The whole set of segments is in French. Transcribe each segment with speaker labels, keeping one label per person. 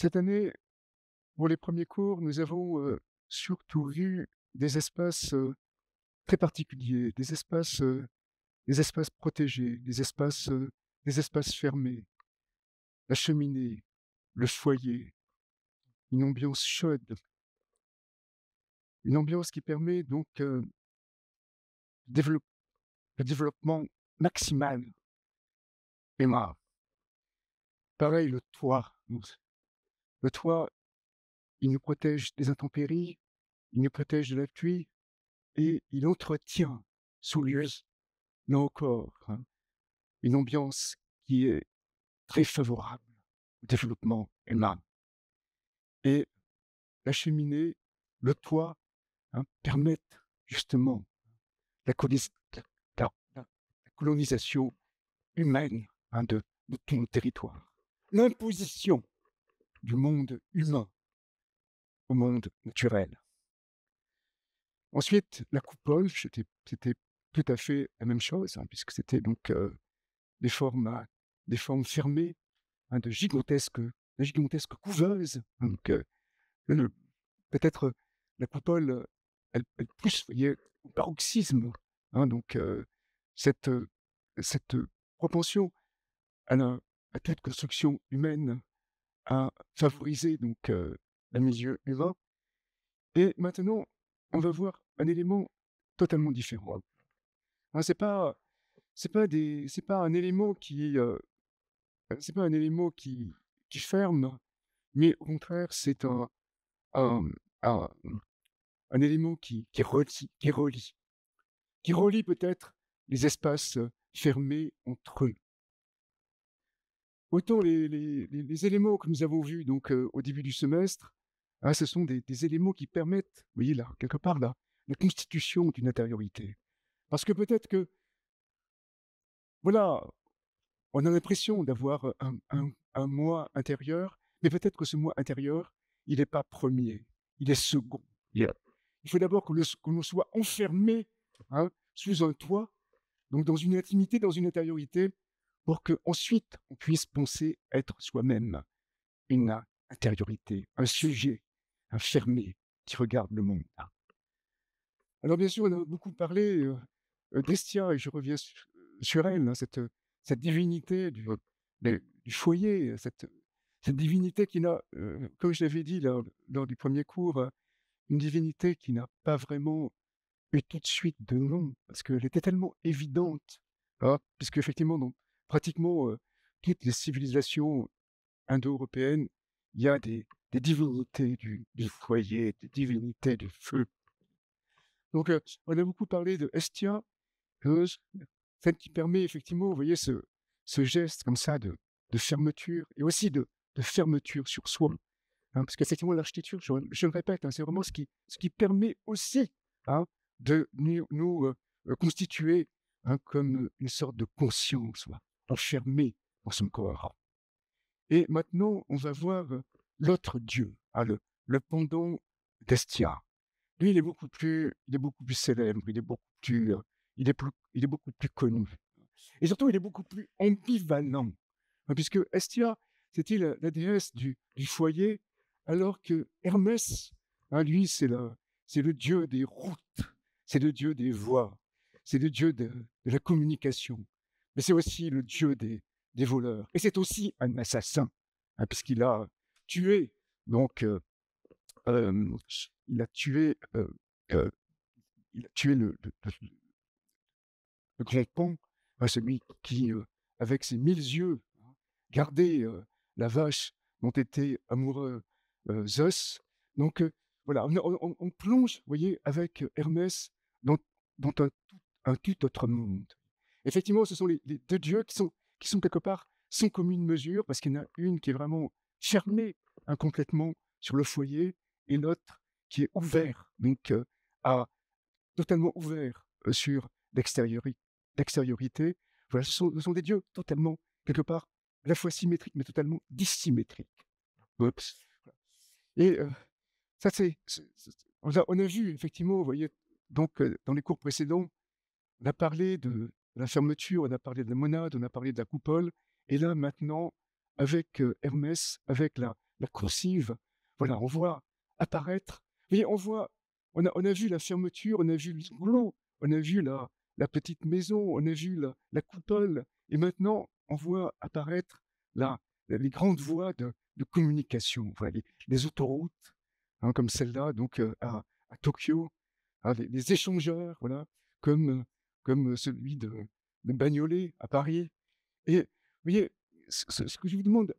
Speaker 1: Cette année, pour les premiers cours, nous avons, surtout vu des espaces, très particuliers, des espaces protégés, des espaces fermés. La cheminée, le foyer, une ambiance chaude, une ambiance qui permet donc, développ le développement maximal et pareil, le toit, le toit, il nous protège des intempéries, il nous protège de la pluie et il entretient sous lui, là encore, hein, une ambiance qui est très favorable au développement humain. Et la cheminée, le toit, hein, permettent justement la, colis- la colonisation humaine, hein, de tout le territoire. L'imposition du monde humain au monde naturel. Ensuite, la coupole, c'était tout à fait la même chose, hein, puisque c'était donc des formes, des formes fermées, hein, de gigantesques couveuses. Donc, le peut-être, la coupole, elle pousse, vous voyez, au paroxysme, hein, donc cette, cette propension à la à toute construction humaine à favoriser donc la milieu humain. Et maintenant, on va voir un élément totalement différent. Hein, c'est pas un élément c'est pas un élément qui ferme, mais au contraire, c'est un un un élément qui relie peut-être les espaces, fermés entre eux. Autant les éléments que nous avons vus donc, au début du semestre, hein, ce sont des éléments qui permettent, vous voyez là, quelque part la constitution d'une intériorité. Parce que peut-être que, voilà, on a l'impression d'avoir un moi intérieur, mais peut-être que ce moi intérieur, il n'est pas premier, il est second. Yeah. Il faut d'abord que l'on soit enfermé, hein, sous un toit, donc dans une intimité, dans une intériorité, pour qu'ensuite on puisse penser être soi-même une intériorité, un sujet, un fermé qui regarde le monde. Alors bien sûr, on a beaucoup parlé d'Estia, et je reviens sur elle, hein, cette divinité du foyer, cette divinité qui n'a, comme je l'avais dit lors du premier cours, une divinité qui n'a pas vraiment eu tout de suite de nom, parce qu'elle était tellement évidente, hein, puisque effectivement, dans pratiquement toutes les civilisations indo-européennes, il y a des divinités du foyer, des divinités du feu. Donc, on a beaucoup parlé de Hestia, celle qui permet effectivement, vous voyez, ce geste comme ça de fermeture, et aussi de fermeture sur soi. Hein, parce qu'effectivement, l'architecture, je le répète, hein, c'est vraiment ce qui permet aussi, hein, de nous constituer, hein, comme une sorte de conscience, voilà, enfermée dans son corps. Et maintenant, on va voir l'autre dieu, hein, le pendant d'Hestia. Lui, il est beaucoup plus célèbre, il est beaucoup plus connu. Et surtout, il est beaucoup plus ambivalent, hein, puisque Hestia, c'était la déesse du foyer, alors que Hermès, hein, lui, c'est le dieu des routes, c'est le dieu des voies, c'est le dieu de la communication, mais c'est aussi le dieu des voleurs. Et c'est aussi un assassin, hein, puisqu'il a tué, donc, il a tué, heu, il a tué le grand Pan, hein, celui qui, avec ses 1000 yeux, hein, gardait, la vache dont était amoureux, Zeus. Donc, voilà, on plonge, vous voyez, avec Hermès dans un tout autre monde. Effectivement, ce sont les 2 dieux qui sont quelque part sans commune mesure, parce qu'il y en a une qui est vraiment fermée, hein, complètement sur le foyer, et l'autre qui est ouvert, donc, à totalement ouvert, sur l'extériorité. Voilà, ce sont des dieux totalement, quelque part, à la fois symétriques, mais totalement dissymétriques. Oups. Et ça, on a vu effectivement, vous voyez, donc, dans les cours précédents, on a parlé de la fermeture, on a parlé de la monade, on a parlé de la coupole, et là, maintenant, avec Hermès, avec la coursive. Voilà, on voit apparaître. Vous voyez, on a vu la fermeture, on a vu l'igloo, on a vu la petite maison, on a vu la coupole, et maintenant on voit apparaître les grandes voies de communication, voilà, les autoroutes, hein, comme celle-là, donc à Tokyo, hein, les échangeurs, voilà, comme celui de Bagnolet à Paris. Et vous voyez, ce que je vous demande,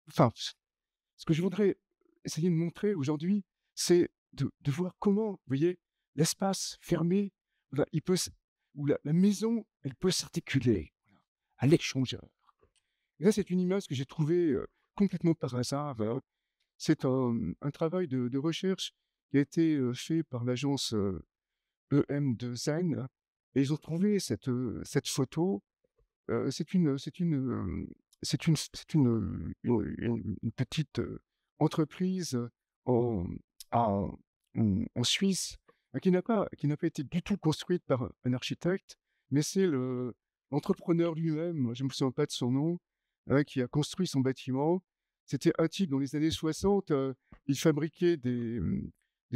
Speaker 1: enfin, ce que je voudrais essayer de montrer aujourd'hui, c'est de voir comment, vous voyez, l'espace fermé, voilà, où la maison, elle peut s'articuler, voilà, à l'échangeur. Et ça, c'est une image que j'ai trouvée complètement par hasard. Voilà. C'est un travail de recherche qui a été fait par l'agence EM2N, et ils ont trouvé cette photo. C'est une petite entreprise en, en Suisse, qui n'a pas été du tout construite par un architecte, mais c'est l'entrepreneur lui-même, je ne me souviens pas de son nom, qui a construit son bâtiment. C'était un type dans les années 60, il fabriquait des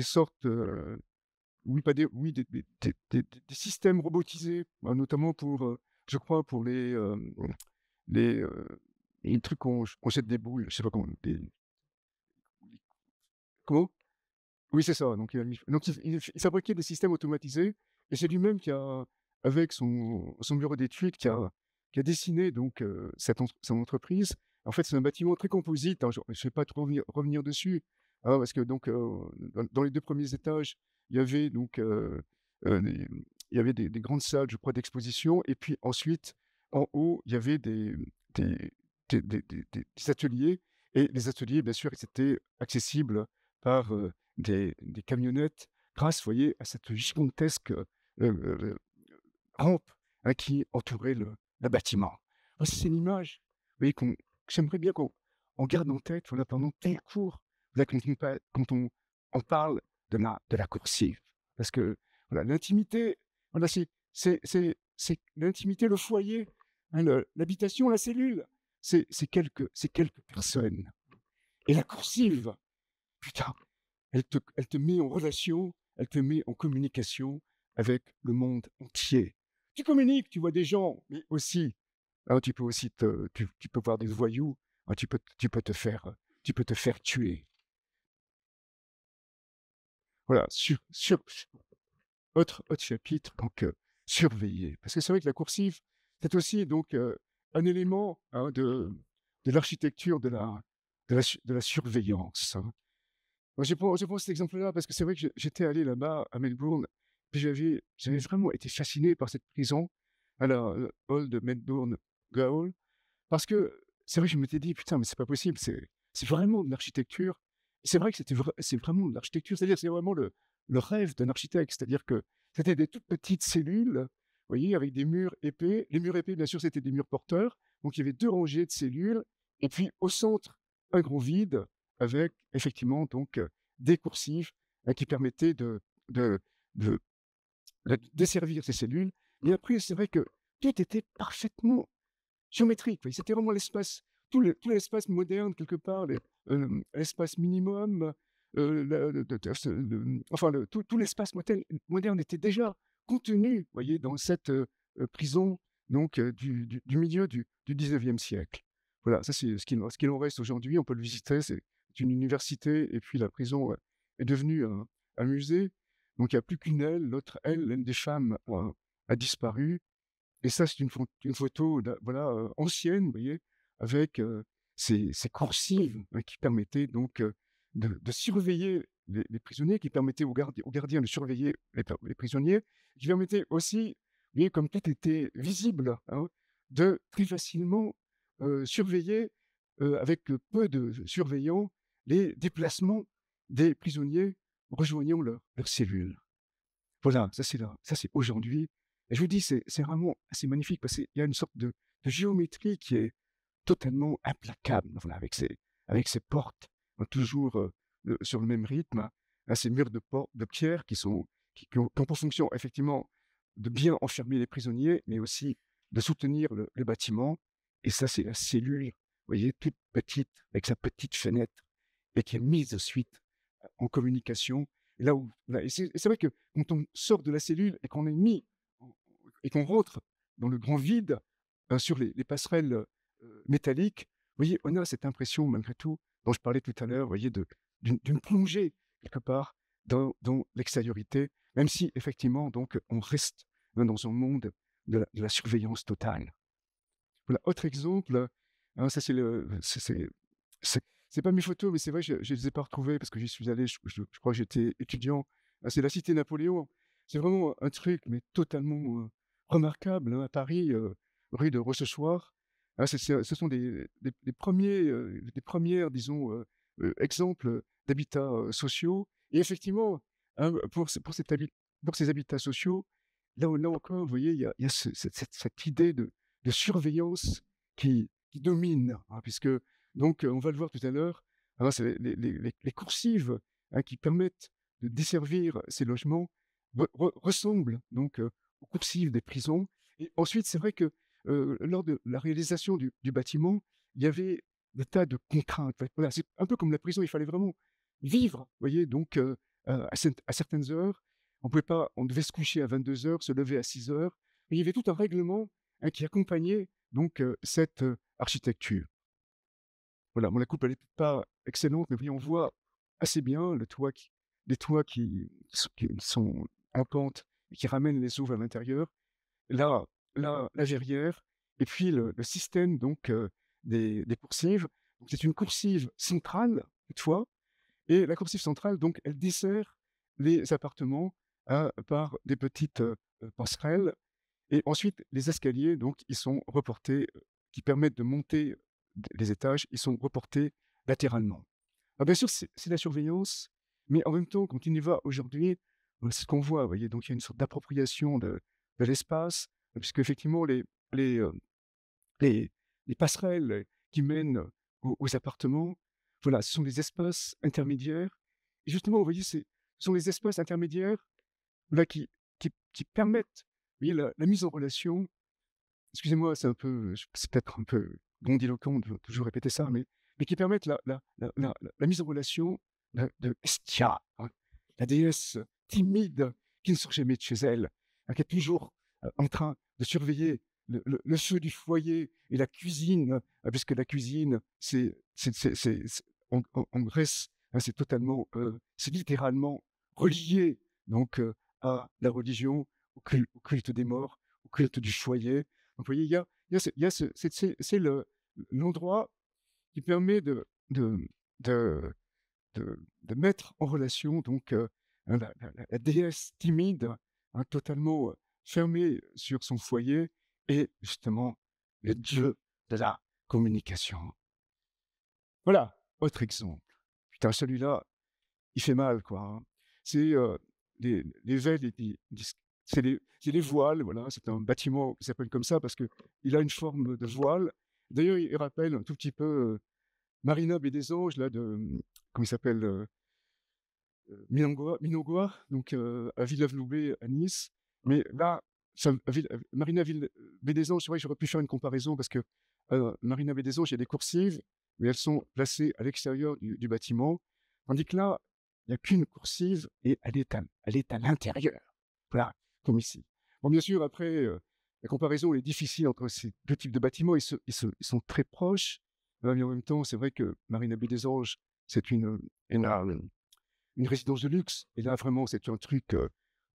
Speaker 1: sortes, oui, pas des, oui, des systèmes robotisés, notamment pour, je crois, pour les, les trucs qu'on jette des boules, je sais pas comment, comment? Oui, c'est ça. Donc, il fabriquait des systèmes automatisés, et c'est lui-même qui a, avec son bureau d'études, qui a dessiné donc son entreprise. En fait, c'est un bâtiment très composite, hein, je ne vais pas trop revenir dessus, hein, parce que donc, dans les 2 premiers étages, il y avait donc, des il y avait des grandes salles, je crois, d'exposition, et puis ensuite, en haut, il y avait des des ateliers, et les ateliers, bien sûr, ils étaient accessibles par, des camionnettes, grâce, vous voyez, à cette gigantesque, rampe, hein, qui entourait le bâtiment. C'est une image, vous voyez, que j'aimerais bien qu'on garde en tête, voilà, pendant tout le cours, voilà, quand on parle de la coursive. Parce que, voilà, l'intimité, voilà, c'est l'intimité, le foyer, hein, l'habitation, la cellule, c'est quelques personnes. Et la coursive, putain, elle te met en relation, elle te met en communication avec le monde entier. Tu communiques, tu vois des gens, mais aussi, hein, tu peux aussi tu peux voir des voyous, hein, tu peux te faire tuer. Voilà, autre chapitre, donc surveiller. Parce que c'est vrai que la coursive, c'est aussi donc un élément, hein, de l'architecture de la surveillance, hein. Moi, je prends cet exemple-là parce que c'est vrai que j'étais allé là-bas, à Melbourne, puis j'avais vraiment été fasciné par cette prison, à la Old Melbourne Gaol, parce que c'est vrai que je m'étais dit: «Putain, mais c'est pas possible, c'est vraiment de l'architecture». Et c'est vrai que c'est vraiment de l'architecture, c'est-à-dire c'est vraiment le rêve d'un architecte, c'est-à-dire que c'était des toutes petites cellules, vous voyez, avec des murs épais. Les murs épais, bien sûr, c'était des murs porteurs, donc il y avait 2 rangées de cellules, et puis au centre, un grand vide avec effectivement donc des coursives, qui permettaient de de desservir ces cellules. Et après, c'est vrai que tout était parfaitement géométrique, oui. C'était vraiment l'espace, tout l'espace moderne quelque part, l'espace minimum, enfin tout l'espace moderne était déjà contenu, vous voyez, dans cette prison donc du milieu du 19e siècle. Voilà, ça c'est ce qu'il en reste aujourd'hui. On peut le visiter, c'est une université, et puis la prison est devenue un musée. Donc il n'y a plus qu'une aile, l'autre aile, l'aile des femmes, a disparu. Et ça, c'est une photo voilà, ancienne, vous voyez, avec ces coursives, hein, qui permettaient donc de surveiller les prisonniers, qui permettaient aux gardiens de surveiller les prisonniers, qui permettaient aussi, vous voyez, comme tout était visible, hein, de très facilement surveiller, avec peu de surveillants, les déplacements des prisonniers rejoignant leur cellule. Voilà, ça c'est aujourd'hui, et je vous dis, c'est vraiment assez magnifique parce qu'il y a une sorte de géométrie qui est totalement implacable, voilà, avec ces portes, toujours, sur le même rythme, hein, ces murs de pierre qui ont pour fonction effectivement de bien enfermer les prisonniers, mais aussi de soutenir le bâtiment. Et ça, c'est la cellule, vous voyez, toute petite, avec sa petite fenêtre, et qui est mise de suite en communication. Et là où, là, et c'est vrai que quand on sort de la cellule et qu'on est mis et qu'on rentre dans le grand vide sur les passerelles métalliques, vous voyez, on a cette impression malgré tout dont je parlais tout à l'heure, vous voyez, d'une plongée quelque part dans l'extériorité, même si effectivement donc on reste dans un monde de la surveillance totale. Voilà, autre exemple, hein, ça c'est c'est pas mes photos, mais c'est vrai, je les ai pas retrouvées parce que j'y suis allé, je crois que j'étais étudiant. C'est la cité Napoléon. C'est vraiment un truc, mais totalement, remarquable, hein, à Paris, rue de Rochechouart. Ce sont des 1ers, des premières, disons, exemples d'habitats, sociaux et effectivement, hein, pour ces habitats sociaux, là encore, vous voyez, il y a cette idée de surveillance qui domine, hein, puisque donc, on va le voir tout à l'heure, hein, c'est les coursives, hein, qui permettent de desservir ces logements ressemblent donc, aux coursives des prisons et ensuite c'est vrai que, lors de la réalisation du bâtiment, il y avait des tas de contraintes. En fait, voilà, c'est un peu comme la prison, il fallait vraiment vivre, vous voyez? Donc, à certaines heures, on devait se coucher à 22 heures, se lever à 6 heures et il y avait tout un règlement, hein, qui accompagnait donc, cette, architecture. Voilà, bon la coupe elle est pas excellente, mais oui, on voit assez bien les toits qui sont en pente et qui ramènent les eaux vers l'intérieur. Là la verrière et puis le système donc, des coursives. Donc c'est une coursive centrale, toutefois et la coursive centrale donc elle dessert les appartements, par des petites, passerelles et ensuite les escaliers donc ils sont reportés, qui permettent de monter les étages, ils sont reportés latéralement. Alors bien sûr c'est la surveillance, mais en même temps quand on y va aujourd'hui, c'est ce qu'on voit, vous voyez? Donc il y a une sorte d'appropriation de l'espace, puisqu'effectivement les, heu, les les passerelles qui mènent aux appartements, voilà, ce sont des espaces intermédiaires et justement vous voyez ce sont les espaces intermédiaires, là qui permettent, vous voyez la mise en relation. Excusez-moi, c'est peut-être un peu grandiloquent de toujours répéter ça, mais qui permettent la mise en relation de Hestia, hein, la déesse timide qui ne sort jamais de chez elle, hein, qui est toujours, en train de surveiller le feu du foyer et la cuisine, puisque la cuisine, c'est en Grèce, hein, c'est totalement, c'est littéralement relié donc, à la religion, au culte des morts, au culte du foyer. Donc, vous voyez, il y a c'est l'endroit qui permet de, de, de mettre en relation donc hein, la déesse timide, hein, totalement fermée sur son foyer, et justement le dieu de la communication. Voilà, autre exemple. Putain, celui-là, il fait mal, quoi, hein. C'est les velles, c'est les voiles, voilà. C'est un bâtiment qui s'appelle comme ça parce que il a une forme de voile. D'ailleurs, il rappelle un tout petit peu Marina Baie des Anges, là, comment il s'appelle Minogua, donc à Villeneuve-Loubet, à Nice. Mais là, Marina Baie des Anges, c'est vrai que j'aurais pu faire une comparaison parce que Marina Baie des Anges, il y a des coursives, mais elles sont placées à l'extérieur du bâtiment. Tandis que là, il n'y a qu'une coursive et elle est à l'intérieur. Voilà, comme ici. Bon, bien sûr, après, la comparaison est difficile entre ces deux types de bâtiments. Ils sont très proches, mais en même temps, c'est vrai que Marina Baie des Anges, c'est une résidence de luxe. Et là, vraiment, c'est un truc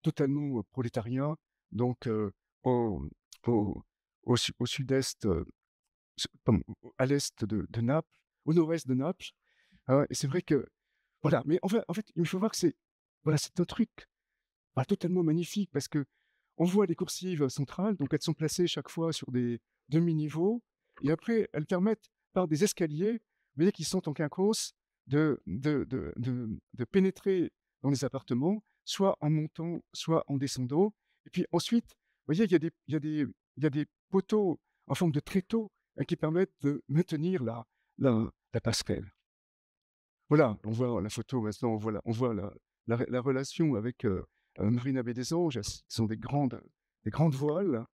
Speaker 1: totalement prolétarien. Donc, au, au, au sud-est, à l'est de Naples, au nord-est de Naples. Hein, et c'est vrai que, voilà. Mais en fait, il faut voir que voilà, c'est un truc voilà, totalement magnifique parce que on voit les coursives centrales, donc elles sont placées chaque fois sur des demi-niveaux, et après elles permettent par des escaliers, vous voyez, qui sont en quinconce, de pénétrer dans les appartements, soit en montant, soit en descendant. Et puis ensuite, vous voyez, il y a des poteaux en forme de tréteaux qui permettent de maintenir la passerelle. Voilà, on voit la photo maintenant, on voit la relation avec Marina Baie des Anges. Ce sont des grandes voiles,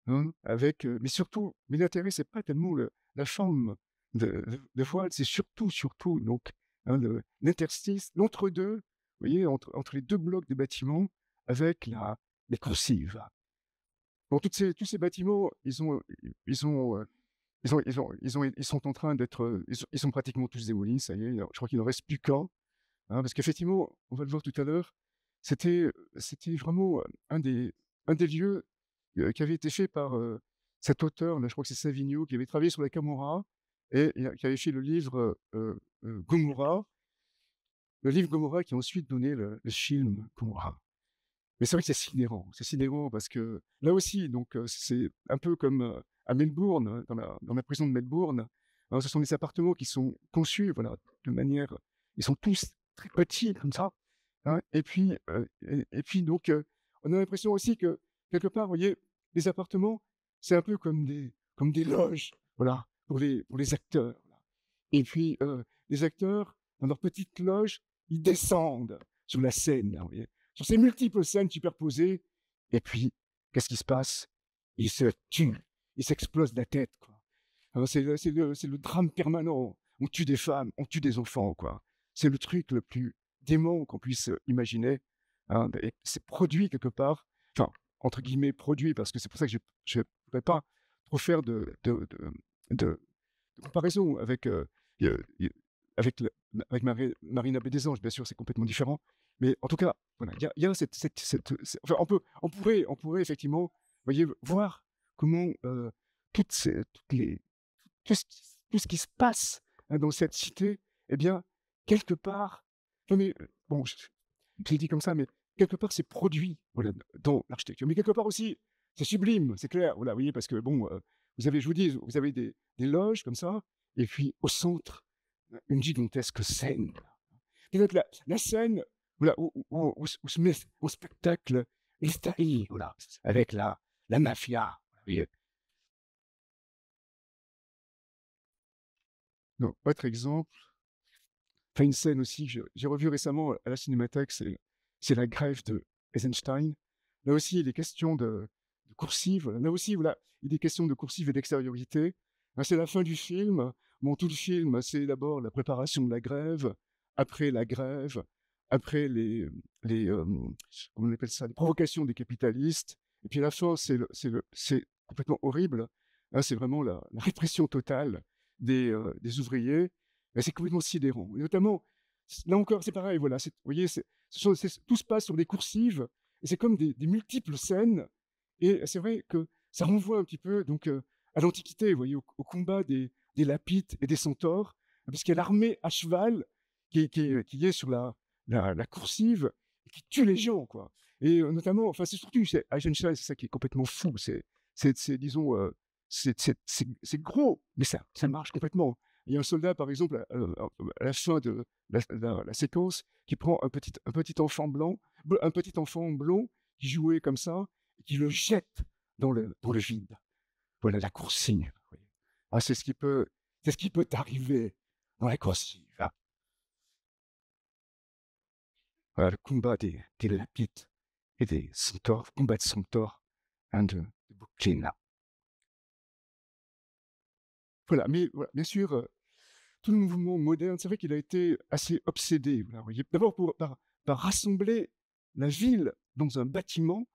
Speaker 1: hein, avec, mais surtout, mais l'intérêt, c'est pas tellement la forme de voile, c'est surtout donc hein, l'interstice, l'entre-deux, vous voyez, entre les deux blocs des bâtiments, avec les coursives. Bon, tous ces bâtiments, ils sont en train d'être, ils sont pratiquement tous démolis, ça y est, je crois qu'il n'en reste plus qu'un, hein, parce qu'effectivement, on va le voir tout à l'heure, c'était vraiment un des lieux qui avait été fait par cet auteur, là, je crois que c'est Savigno, qui avait travaillé sur la Camorra et qui avait fait le livre Gomorrah, qui a ensuite donné le film Gomorrah. Mais c'est vrai que c'est sidérant parce que là aussi, donc c'est un peu comme à Melbourne, hein, dans la prison de Melbourne, hein, ce sont des appartements qui sont conçus, voilà, de manière, ils sont tous très petits comme ça, hein, et puis donc on a l'impression aussi que quelque part, vous voyez, les appartements, c'est un peu comme des loges, voilà, pour les acteurs. Voilà. Et puis les acteurs, dans leur petite loge, ils descendent sur la scène, là, vous voyez, sur ces multiples scènes superposées, et puis, qu'est-ce qui se passe? Ils se tuent, ils s'explosent la tête, quoi. Alors, c'est le drame permanent. On tue des femmes, on tue des enfants, quoi. C'est le truc le plus dément qu'on puisse imaginer, hein, et c'est produit quelque part, enfin, entre guillemets, produit, parce que c'est pour ça que je ne pourrais pas trop faire de comparaison avec, euh, avec, avec Marina Baie des Anges, bien sûr, c'est complètement différent. Mais en tout cas, voilà, il y a enfin, on pourrait effectivement, vous voyez, voir comment toutes les, tout ce qui se passe, hein, dans cette cité, eh bien, quelque part, non mais, bon, je l'ai dit comme ça, mais quelque part, c'est produit, voilà, dans l'architecture. Mais quelque part aussi, c'est sublime, c'est clair, voilà, vous voyez, parce que bon, vous avez, je vous dis, vous avez des loges comme ça, et puis au centre, une gigantesque scène. Peut-être la scène, voilà, où se met au spectacle l'Italie, voilà, avec la mafia. Vous voyez. Donc, autre exemple, enfin une scène aussi que j'ai revue récemment à la Cinémathèque, c'est la grève de Eisenstein. Là aussi, il est question de coursive. Là aussi, voilà, il est question de coursive et d'extériorité. C'est la fin du film. Bon, tout le film, c'est d'abord la préparation de la grève, après la grève, après comment on appelle ça, les provocations des capitalistes. Et puis à la fin, c'est complètement horrible. Là, c'est vraiment la répression totale des ouvriers. Mais c'est complètement sidérant. Et notamment, là encore, c'est pareil, voilà. Vous voyez, tout se passe sur des coursives, et c'est comme des multiples scènes. Et c'est vrai que ça renvoie un petit peu donc, à l'Antiquité, vous voyez, au combat des Lapites et des Centaures, puisqu'il y a l'armée à cheval qui est sur la coursive, et qui tue les gens, quoi. Et notamment, enfin, c'est surtout, c'est Eisenstein, c'est ça qui est complètement fou. Disons, c'est gros, mais ça marche complètement. Il y a un soldat, par exemple, à la fin de la séquence, qui prend un petit enfant blanc, un petit enfant blond qui jouait comme ça, et qui le jette dans le vide. Voilà la coursive. Ah, c'est ce qui peut arriver dans la coursive. Ah. Voilà, le combat des Lapites et des centaures, combat de centaures, hein, de Brooklyn. Voilà, mais voilà, bien sûr, tout le mouvement moderne, c'est vrai qu'il a été assez obsédé. Voilà, vous voyez. D'abord par rassembler la ville dans un bâtiment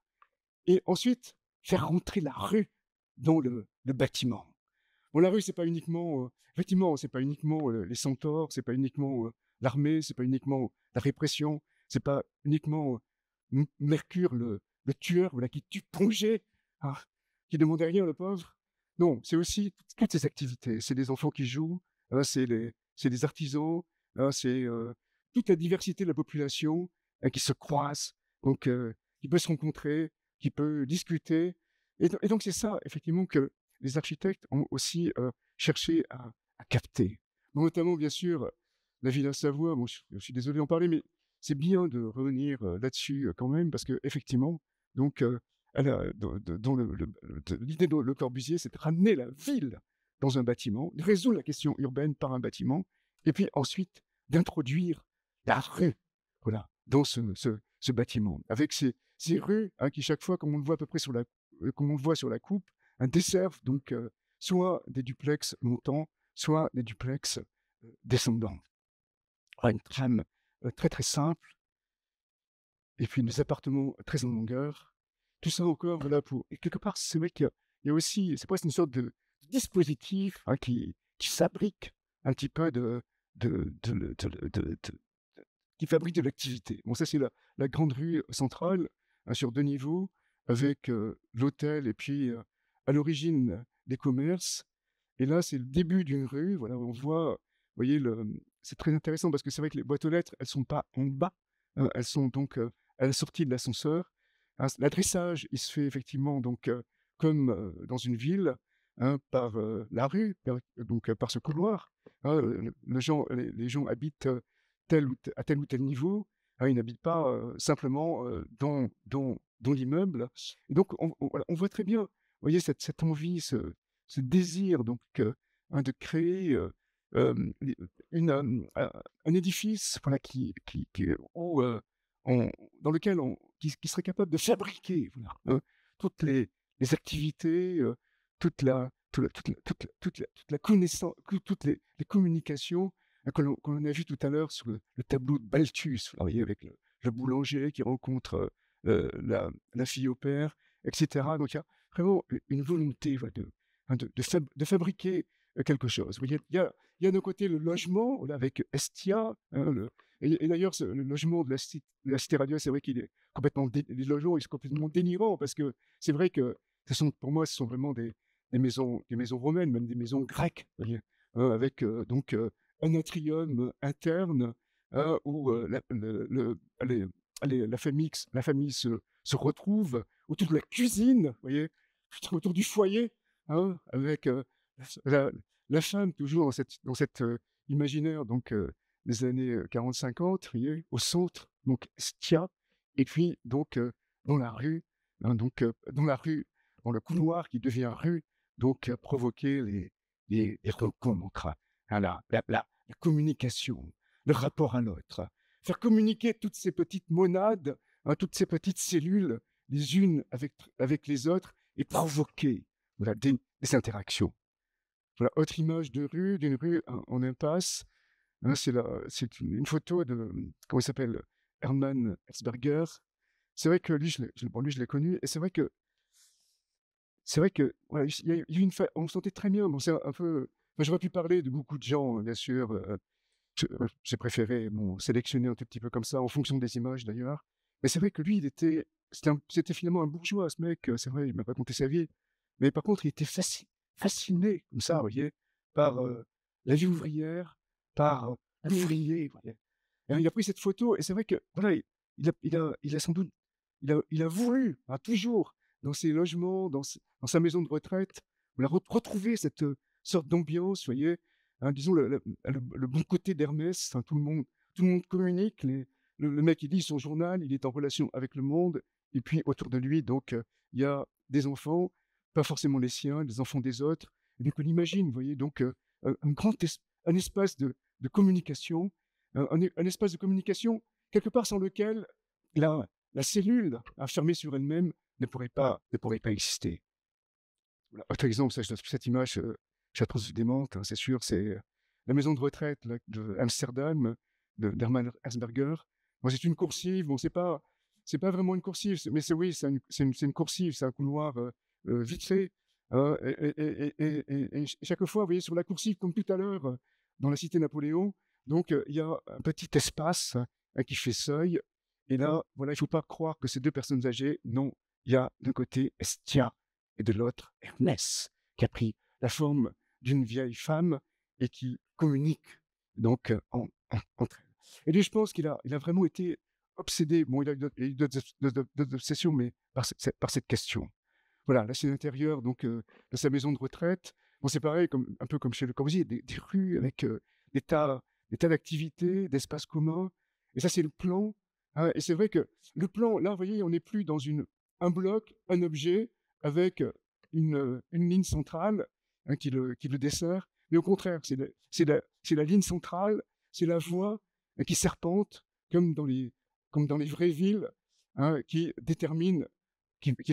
Speaker 1: et ensuite faire rentrer la rue dans le bâtiment. Bon, la rue, c'est pas uniquement, effectivement, c'est pas uniquement les centaures, c'est pas uniquement l'armée, c'est pas uniquement la répression, c'est pas uniquement Mercure, le tueur, voilà, qui tue Plongée, hein, qui demandait rien, le pauvre. Non, c'est aussi toutes ces activités. C'est des enfants qui jouent, hein, c'est des artisans, hein, c'est toute la diversité de la population qui se croise, donc qui peut se rencontrer, qui peut discuter. Et donc c'est ça, effectivement, que les architectes ont aussi cherché à capter. Donc, notamment, bien sûr, la Villa Savoie. Bon, je suis désolé d'en parler, mais c'est bien de revenir là-dessus quand même, parce que effectivement, donc, dans l'idée de Le Corbusier, c'est de ramener la ville dans un bâtiment, de résoudre la question urbaine par un bâtiment, et puis ensuite d'introduire la rue, voilà, dans ce bâtiment, avec ces rues, hein, qui chaque fois, comme on le voit à peu près comme on le voit sur la coupe, desservent donc soit des duplex montants, soit des duplex descendants. une trame très très simple, et puis des appartements très en longueur. Tout ça encore, voilà, pour. Et quelque part, c'est vrai qu'il y a aussi, c'est presque une sorte de dispositif qui fabrique un petit peu qui fabrique de l'activité. Bon, ça, c'est la grande rue centrale, sur 2 niveaux, avec l'hôtel et puis à l'origine des commerces. Et là, c'est le début d'une rue. Voilà, on voit, vous voyez, c'est très intéressant parce que c'est vrai que les boîtes aux lettres, elles sont pas en bas, elles sont donc à la sortie de l'ascenseur. Hein, l'adressage, il se fait effectivement donc comme dans une ville, hein, par la rue, donc par ce couloir. Hein, les gens habitent à tel ou tel niveau. Hein, ils n'habitent pas simplement dans l'immeuble. Et donc, voilà, on voit très bien, vous voyez, cette envie, ce désir donc hein, de créer les un édifice, voilà, où, dans lequel qui serait capable de fabriquer, voilà, toutes les activités, toute la connaissance, toutes les communications, qu'on a vu tout à l'heure sur le tableau de Balthus, vous voyez, avec le boulanger qui rencontre la fille au père, etc. Donc il y a vraiment une volonté, voilà, hein, de fabriquer quelque chose. Vous voyez, il y a d'un côté le logement, voilà, avec Estia, hein, et d'ailleurs, le logement de la cité radieuse, c'est vrai qu'il est complètement, les logements, ils sont complètement délirants, parce que c'est vrai que pour moi, ce sont vraiment des maisons romaines, même des maisons grecques, vous voyez, hein, avec donc un atrium interne, hein, où la famille se retrouve autour de la cuisine, vous voyez, autour du foyer, hein, avec la, la femme toujours dans cette imaginaire donc des années 40-50, vous voyez, au centre, donc Stia, et puis donc dans la rue, hein, donc dans la rue, dans le couloir qui devient rue, donc provoquer les rencontres, hein, la communication, le rapport à l'autre, faire communiquer toutes ces petites monades, hein, toutes ces petites cellules, les unes avec les autres, et provoquer, voilà, des interactions. Voilà, autre image d'une rue en impasse, hein, c'est une photo de, comment il s'appelle, Hermann Herzberger. C'est vrai que lui, lui, je l'ai connu, et c'est vrai que voilà, il y a eu on se sentait très bien. Bon, c'est un peu, enfin, j'aurais pu parler de beaucoup de gens, bien sûr. J'ai préféré sélectionner un tout petit peu comme ça, en fonction des images d'ailleurs. Mais c'est vrai que lui, c'était finalement un bourgeois, ce mec. C'est vrai, il m'a raconté sa vie. Mais par contre, il était fasciné, comme ça, vous voyez, par la vie ouvrière, par l'ouvrier, vous voyez. Et il a pris cette photo, et c'est vrai que, voilà, il a sans doute, il a voulu, hein, toujours, dans ses logements, dans sa maison de retraite, voilà, retrouver cette sorte d'ambiance, vous voyez, hein, disons le bon côté d'Hermès, hein, tout le monde communique, le mec, il lit son journal, il est en relation avec le monde, et puis autour de lui, donc, il y a des enfants, pas forcément les siens, les enfants des autres. Et donc on imagine, vous voyez, donc un espace de communication, un espace de communication quelque part sans lequel la cellule fermée sur elle-même ne pourrait pas exister. Voilà. Autre exemple, cette image, je la trouve démente, hein, c'est sûr, c'est la maison de retraite là, de Amsterdam, d'Hermann Herzberger. Bon, c'est une coursive, bon, c'est pas vraiment une coursive, mais oui, c'est une coursive, c'est un couloir vitré. Et chaque fois, vous voyez, sur la coursive, comme tout à l'heure, dans la cité Napoléon, donc il y a un petit espace, hein, qui fait seuil. Et là, voilà, il ne faut pas croire que ces deux personnes âgées, non, il y a d'un côté Estia et de l'autre Ernest, qui a pris la forme d'une vieille femme et qui communique donc entre elles. Et lui, je pense il a vraiment été obsédé, bon, il a eu d'autres obsessions, mais par cette question. Voilà, là, c'est l'intérieur donc de sa maison de retraite. Bon, c'est pareil, un peu comme chez Le Corbusier, des rues avec des tas, des tas d'activités, d'espaces communs. Et ça, c'est le plan. Hein, et c'est vrai que le plan, là, vous voyez, on n'est plus dans un bloc, un objet, avec une ligne centrale, hein, qui le dessert. Mais au contraire, c'est la ligne centrale, c'est la voie qui serpente, comme dans les vraies villes, hein, qui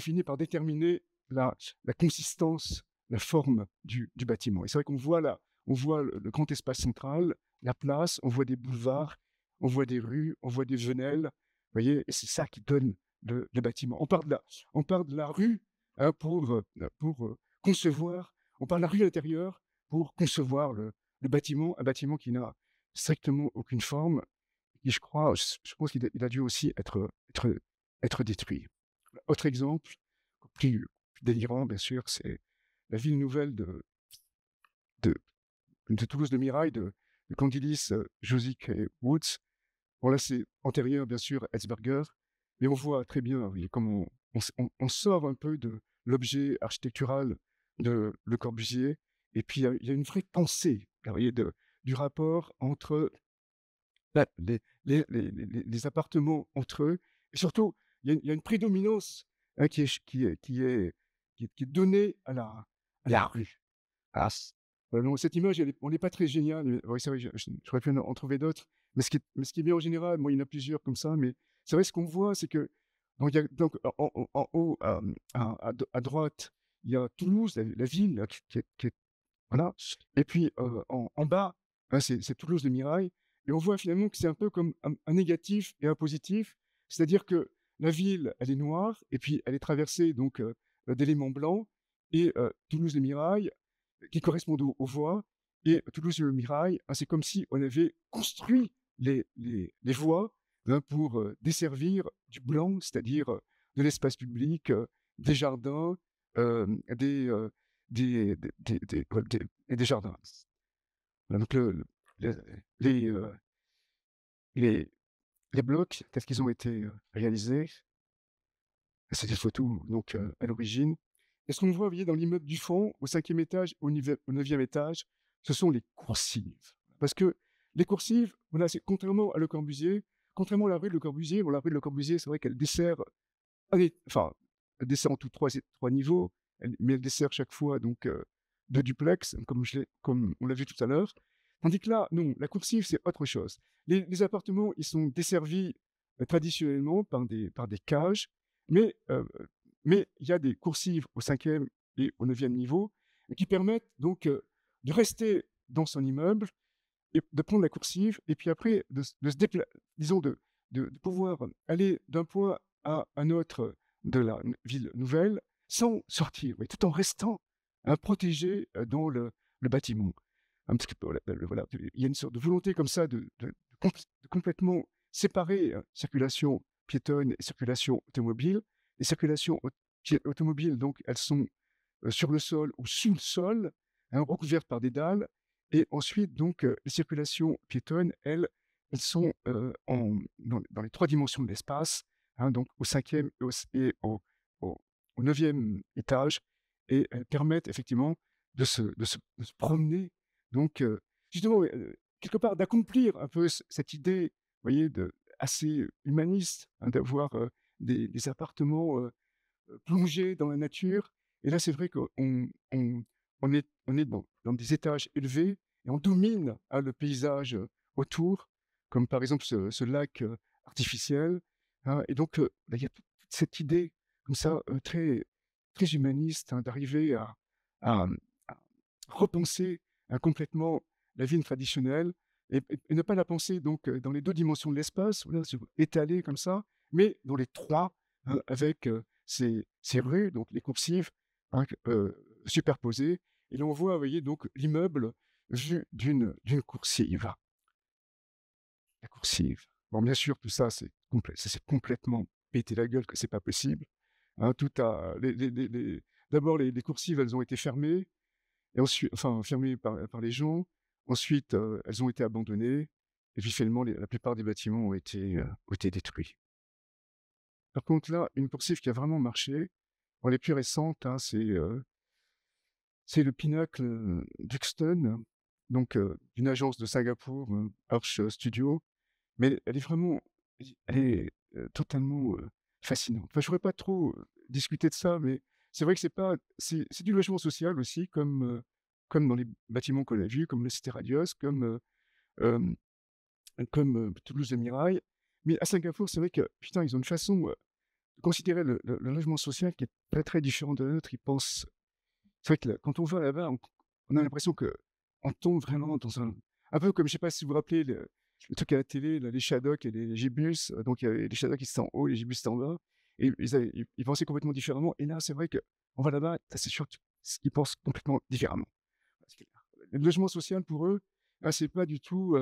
Speaker 1: finit par déterminer la consistance, la forme du bâtiment. Et c'est vrai qu'on voit là, on voit le grand espace central la place, on voit des boulevards, on voit des rues, on voit des venelles, vous voyez? Et c'est ça qui donne le bâtiment. On part de la rue, hein, pour concevoir, on part de la rue intérieure pour concevoir le bâtiment, un bâtiment qui n'a strictement aucune forme, et je pense qu'il a dû aussi être détruit. Autre exemple, plus délirant bien sûr, c'est la ville nouvelle de de Toulouse de Mirail, de Candilis Josic et Woods. Bon là, c'est antérieur bien sûr à Etzberger, mais on voit très bien, oui, comment on sort un peu de l'objet architectural de Le Corbusier, et puis il y a une vraie pensée, vous voyez, du rapport entre les appartements entre eux, et surtout, il y a une prédominance, hein, qui est donnée à la rue. Ah, non, cette image, on n'est pas très géniale. Oui, c'est vrai, j'aurais pu en trouver d'autres. Mais ce qui est bien en général, moi, il y en a plusieurs comme ça, mais c'est vrai, ce qu'on voit, c'est que donc, il y a, donc en haut, à droite, il y a Toulouse, la ville, là, voilà. Et puis en bas, hein, c'est Toulouse de Mirail. Et on voit finalement que c'est un peu comme un négatif et un positif. C'est-à-dire que la ville, elle est noire, et puis elle est traversée donc d'éléments blancs, et Toulouse de Mirail, qui correspondent aux voies, et Toulouse de Mirail, hein, c'est comme si on avait construit les voies, hein, pour desservir du blanc, c'est-à-dire de l'espace public, des jardins, des, et des jardins. Voilà, donc le- les, euh, les, les blocs, tels qu'ils ont été réalisés, c'est des photos donc à l'origine. Et ce qu'on voit, vous voyez, dans l'immeuble du fond, au 5e étage, au 9e étage, ce sont les coursives. Parce que les coursives, voilà, c'est contrairement à Le Corbusier, contrairement à la rue de Le Corbusier, bon, la rue de Le Corbusier, c'est vrai qu'elle dessert, enfin, elle dessert en tout trois niveaux, mais elle dessert chaque fois donc deux duplex, comme on l'a vu tout à l'heure. Tandis que là, non, la coursive, c'est autre chose. Les appartements, ils sont desservis traditionnellement par des cages, mais mais il y a des coursives au 5e et au 9e niveau qui permettent donc de rester dans son immeuble et de prendre la coursive, et puis après de se déplacer, disons de pouvoir aller d'un point à un autre de la ville nouvelle sans sortir, oui, tout en restant protégé dans le bâtiment. Parce que, voilà, il y a une sorte de volonté comme ça de complètement séparer circulation piétonne et circulation automobile. Les circulations automobiles, donc, elles sont sur le sol ou sous le sol, hein, recouvertes par des dalles. Et ensuite, donc, les circulations piétonnes, elles sont dans les trois dimensions de l'espace, hein, donc au 5e et au 9e étage, et elles permettent effectivement de se promener, donc justement, ouais, quelque part, d'accomplir un peu cette idée, vous voyez, assez humaniste, hein, d'avoir des appartements plongés dans la nature. Et là, c'est vrai on est dans des étages élevés, et on domine, hein, le paysage autour, comme par exemple ce lac artificiel, hein. Et donc, là, il y a toute cette idée comme ça, très humaniste, hein, d'arriver à, à repenser complètement la ville traditionnelle, et ne pas la penser donc dans les deux dimensions de l'espace, voilà, étalée comme ça, mais dans les trois, hein, avec ces rues, donc les coursives, hein, superposées. Et là, on voit, vous voyez, donc l'immeuble vu d'une coursive. La coursive. Bon, bien sûr, tout ça, ça s'est complètement pété la gueule, que c'est pas possible. Hein, tout a, d'abord, les coursives, elles ont été fermées, et ensuite, enfin, fermées par les gens. Ensuite, elles ont été abandonnées. Et puis finalement, la plupart des bâtiments ont été détruits. Par contre, là, une coursive qui a vraiment marché, bon, les plus récentes, hein, c'est le Pinacle Duxton, donc d'une agence de Singapour, Arch Studio. Mais elle est vraiment, elle est totalement fascinante. Enfin, je ne pourrais pas trop discuter de ça, mais c'est vrai que c'est du logement social aussi, comme dans les bâtiments qu'on a vus, comme le Cité Radios, euh, comme Toulouse de Mirail. Mais à Singapour, c'est vrai que, putain, ils ont une façon de considérer le logement social qui est très, très différente de la nôtre. Ils pensent, c'est vrai que quand on va là-bas, on a l'impression que on tombe vraiment dans Un peu comme, je sais pas si vous vous rappelez le truc à la télé, là, les Shadocks et les Gibus, donc il y avait les Shadocks qui étaient en haut, les Gibus étaient en bas et ils pensaient complètement différemment et là, c'est vrai qu'on va là-bas, c'est sûr qu'ils pensent complètement différemment. Parce que le logement social pour eux, c'est pas du tout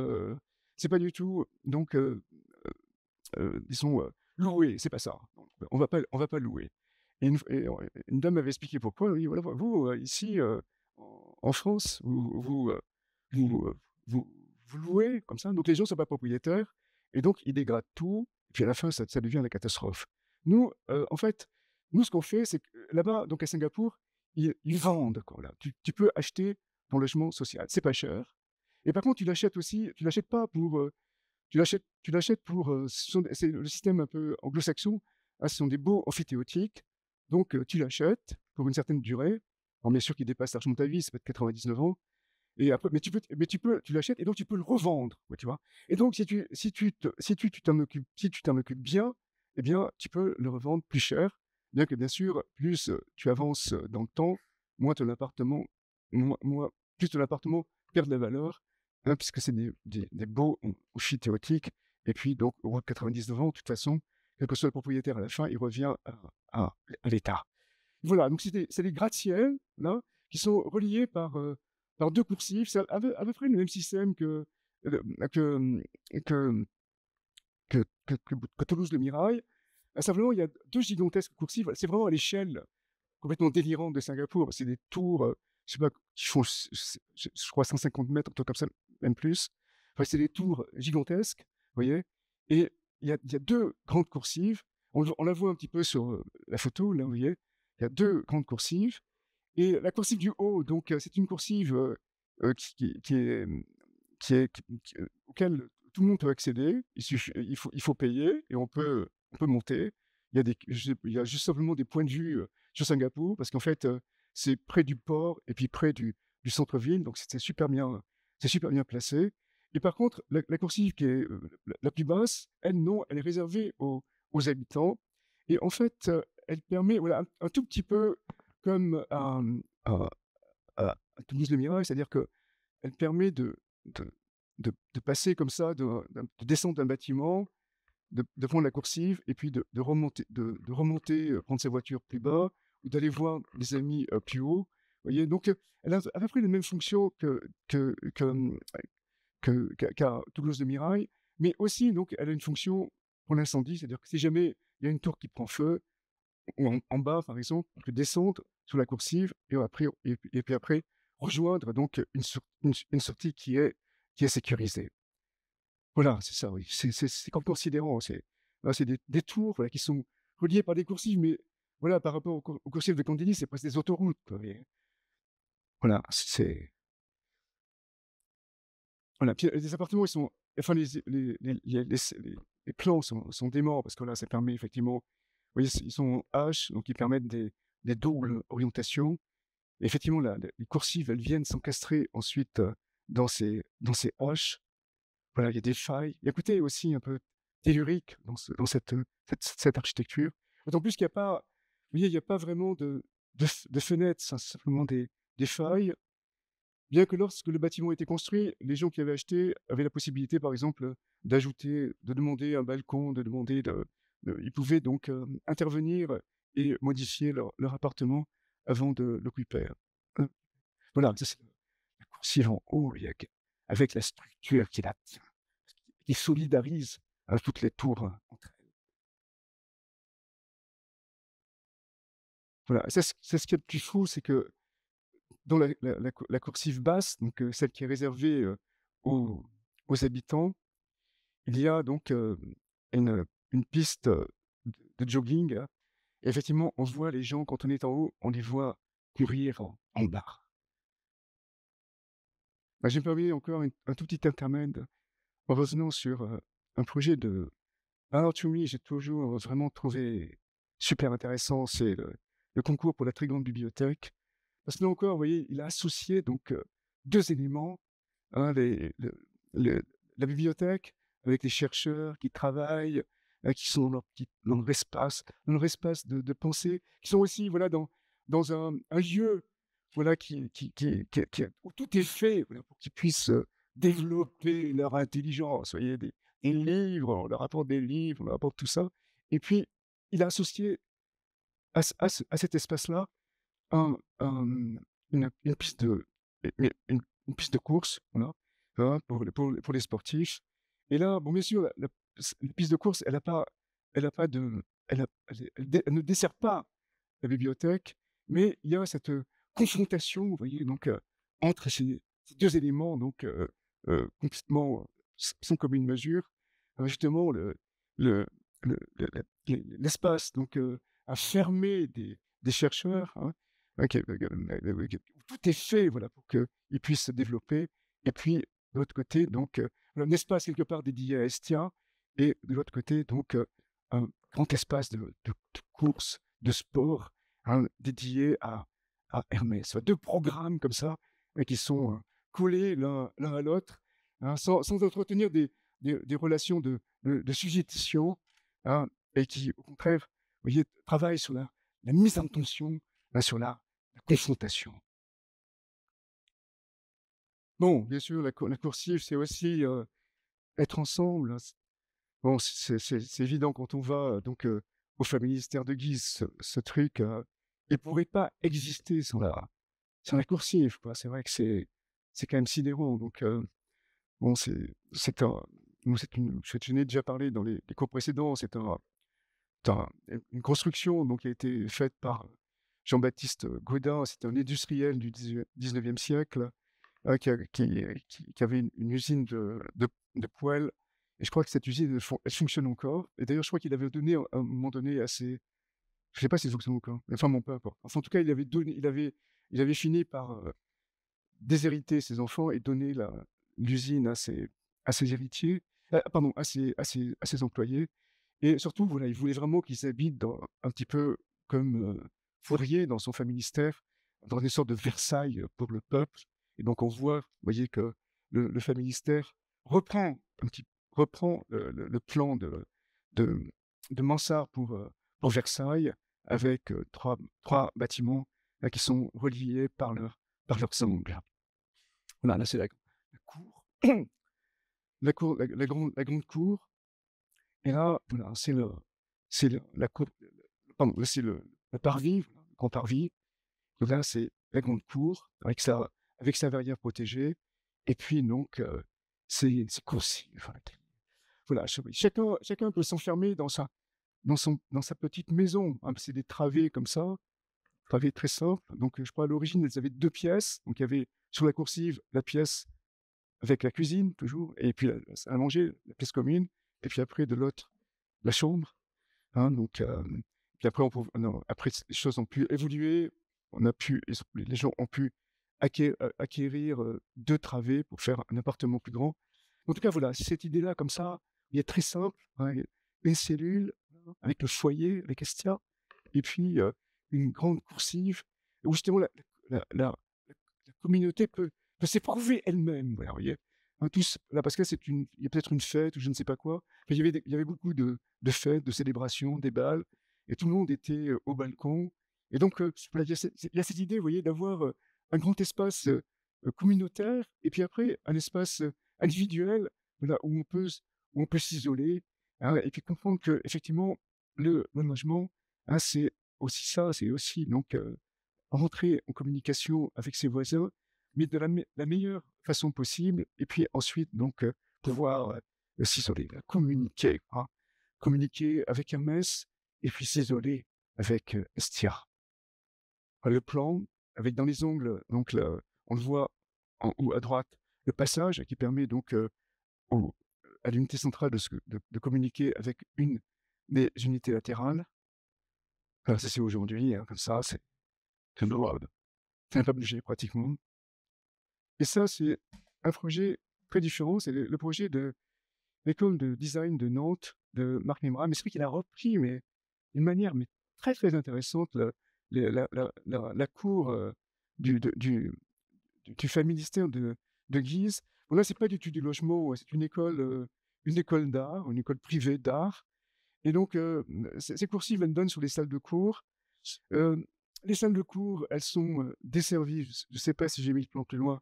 Speaker 1: donc disons, louer, c'est pas ça. On va pas louer une dame m'avait expliqué pourquoi. Elle dit: «Voilà, vous, ici, en France, vous, vous vous louez comme ça, donc les gens sont pas propriétaires et donc ils dégradent tout, puis à la fin ça devient la catastrophe». Nous, en fait, nous ce qu'on fait, c'est que là-bas, donc à Singapour, ils vendent quoi, là. Tu peux acheter ton logement social, c'est pas cher et par contre tu l'achètes pas pour, tu l'achètes pour, c'est le système un peu anglo-saxon, ce sont des baux amphithéotiques, donc tu l'achètes pour une certaine durée. Alors bien sûr qu'il dépasse largement ta vie, ça peut être 99 ans et après tu l'achètes et donc tu peux le revendre, ouais, tu vois? Et donc si tu t'en occupes bien, eh bien, tu peux le revendre plus cher, bien que bien sûr, plus, tu avances, dans le temps, moins ton appartement moins plus ton appartement perd de la valeur, hein, puisque c'est des baux amphithéotiques et puis donc au bout de 99 ans, de toute façon, quel que soit le propriétaire à la fin, il revient à l'État. Voilà, donc c'est des gratte-ciel, là, qui sont reliés par 2 coursives. C'est à peu près le même système heu, que, mmh, que que Toulouse le Mirail. Simplement, il y a 2 gigantesques coursives. C'est vraiment à l'échelle complètement délirante de Singapour. C'est des tours, je sais pas, qui font je crois 150 mètres, un truc comme ça, même plus. Enfin, c'est des tours gigantesques, vous voyez? Et il y a 2 grandes coursives. On la voit un petit peu sur, la photo, là, vous voyez? Il y a 2 grandes coursives et la coursive du haut, donc c'est une coursive, qui est, auquel tout le monde peut accéder. Il faut payer et on peut monter. Il y a juste simplement des points de vue, sur Singapour parce qu'en fait, c'est près du port et puis près du centre-ville, donc c'est super bien placé et par contre, la coursive qui est, la plus basse, elle non, elle est réservée aux habitants et en fait, elle permet, voilà, un tout petit peu comme à Toulouse-le-Mirail, c'est-à-dire qu'elle permet de de passer comme ça, de descendre d'un bâtiment, de prendre la coursive et puis de remonter, prendre sa voiture plus bas ou d'aller voir des amis, plus haut. Vous voyez? Donc, elle a à peu près les mêmes fonctions qu'a Toulouse-le-Mirail, mais aussi donc elle a une fonction pour l'incendie, c'est-à-dire que si jamais il y a une tour qui prend feu ou en bas, par exemple, on peut descendre sur la coursive et puis après rejoindre donc une sortie qui est sécurisée. Voilà, c'est ça, oui. C'est comme considérant, c'est des tours, voilà, qui sont reliées par des coursives, mais voilà, par rapport aux coursives de Candigny, c'est presque des autoroutes, quoi, et voilà, voilà, puis les appartements, ils sont enfin les plans sont déments parce que là, ça permet effectivement, vous voyez, ils sont en H, donc ils permettent des doubles orientations. Et effectivement, les coursives, elles viennent s'encastrer ensuite, dans ces H. Voilà, il y a des failles. Il y a un côté aussi un peu tellurique dans cette architecture. D'autant plus qu'il y a pas, vous voyez, il y a pas vraiment de fenêtres, c'est simplement des failles. Bien que lorsque le bâtiment a été construit, les gens qui avaient acheté avaient la possibilité, par exemple, de demander un balcon, ils pouvaient donc, intervenir et modifier leur appartement avant de l'occuper. Heu, voilà, ça c'est la coursive en haut, avec la structure qui la tient, qui solidarise, toutes les tours, entre elles. Voilà, c'est ce qu'il y a de plus fou, c'est que dans la coursive basse, donc celle qui est réservée, aux habitants, il y a donc, une piste, de jogging, et effectivement, on voit les gens quand on est en haut, on les voit courir en bas. Bah, je me permets encore un tout petit intermède en revenant sur, un projet de Art to Me, j'ai toujours vraiment trouvé super intéressant, c'est le concours pour la très grande bibliothèque. Parce que là encore, vous voyez, il a associé donc, 2 éléments, hein, la bibliothèque avec les chercheurs qui travaillent, qui sont dans leur espace de pensée, qui sont aussi, voilà, dans un lieu, voilà, où tout est fait, voilà, pour qu'ils puissent, développer leur intelligence. Vous voyez, des livres, on leur apporte des livres, on leur apporte tout ça. Et puis, il a associé à cet espace-là une piste une piste de course, voilà, hein, pour les sportifs. Et là, bon, bien sûr, la piste de course, elle a pas de, elle ne dessert pas la bibliothèque, mais il y a cette confrontation, vous voyez, donc entre ces deux éléments, donc complètement sans commune mesure, justement le, l'espace donc à fermer des chercheurs, hein, tout est fait, voilà, pour qu'ils puissent se développer. Et puis, de l'autre côté, donc, un espace quelque part dédié à Estia, et de l'autre côté, donc, un grand espace de course, de sport, hein, dédié à Hermès. Deux programmes comme ça, qui sont collés l'un à l'autre, hein, sans entretenir des relations de sujétion, hein, et qui, au contraire, vous voyez, travaillent sur la mise en tension, sur la confrontation. Bon, bien sûr, la coursive, c'est aussi être ensemble, hein. Bon, c'est évident quand on va donc au Familistère de Guise, ce truc, il pourrait pas exister sans la coursive, quoi. C'est vrai que c'est quand même sidérant. Donc bon, c'est un bon, je n'ai déjà parlé dans les cours précédents, une construction donc qui a été faite par Jean-Baptiste Gaudin. C'est un industriel du 19e siècle, qui avait une usine de poêles. Et je crois que cette usine, elle fonctionne encore. Et d'ailleurs, je crois qu'il avait donné à un moment donné assez. Je sais pas si elle fonctionne encore. Enfin, bon, peu importe. Enfin, en tout cas, il avait fini par déshériter ses enfants et donner l'usine à ses héritiers, pardon, à ses employés. Et surtout, voilà, il voulait vraiment qu'ils habitent un petit peu comme Fourier dans son Familistère, dans des sortes de Versailles pour le peuple. Et donc, on voit, vous voyez, que le Familistère reprend le plan de, de Mansart pour Versailles, avec trois bâtiments là, qui sont reliés par leurs angles. Voilà, là, c'est la cour, la grande cour. Et là, voilà, la cour, pardon, là, c'est le parvis, voilà, le grand parvis. Donc là, c'est la grande cour avec sa verrière protégée. Et puis, donc, c'est coursives. Voilà, chacun peut s'enfermer dans sa petite maison, hein. C'est des travées comme ça, travées très simples. Donc, je crois à l'origine, elles avaient deux pièces. Donc, il y avait sur la coursive la pièce avec la cuisine, toujours, et puis à manger, la pièce commune. Et puis après, de l'autre, la chambre. Hein, donc, puis après, non, après, les choses ont pu évoluer. Les gens ont pu acquérir deux travées pour faire un appartement plus grand. En tout cas, voilà, cette idée-là, comme ça, il est très simple, hein, une cellule, hein, avec le foyer, avec Estia, et puis une grande coursive, où justement la, la- la communauté peut s'éprouver elle-même, voilà, vous voyez. Hein, là, parce que il y a peut-être une fête ou je ne sais pas quoi. Enfin, il y avait beaucoup de fêtes, de célébrations, des balles, et tout le monde était au balcon. Et donc, voilà, il y a cette idée, vous voyez, d'avoir un grand espace communautaire, et puis après, un espace individuel, voilà, où on peut s'isoler, hein, et puis comprendre que, effectivement, le logement, hein, c'est aussi ça, c'est aussi donc rentrer en communication avec ses voisins, mais de la meilleure façon possible. Et puis ensuite, donc, pouvoir s'isoler, communiquer, hein, communiquer avec Hermès, et puis s'isoler avec Estia. Le plan, avec dans les ongles, donc on le voit en haut à droite, le passage qui permet donc à l'unité centrale de communiquer avec une des unités latérales. Enfin, ça c'est aujourd'hui, hein, comme ça, c'est normal. Ça n'a pas bougé pratiquement. Et ça, c'est un projet très différent. C'est le projet de l'école de design de Nantes de Marc Mimra. Mais c'est vrai qu'il a repris, mais d'une manière mais très très intéressante, la cour du Familistère de Guise. Bon, là, c'est pas du tout du logement, c'est une école d'art, une école privée d'art. Et donc, ces coursives, elles donnent sur les salles de cours. Les salles de cours, elles sont desservies. Je ne sais pas si j'ai mis le plan plus loin,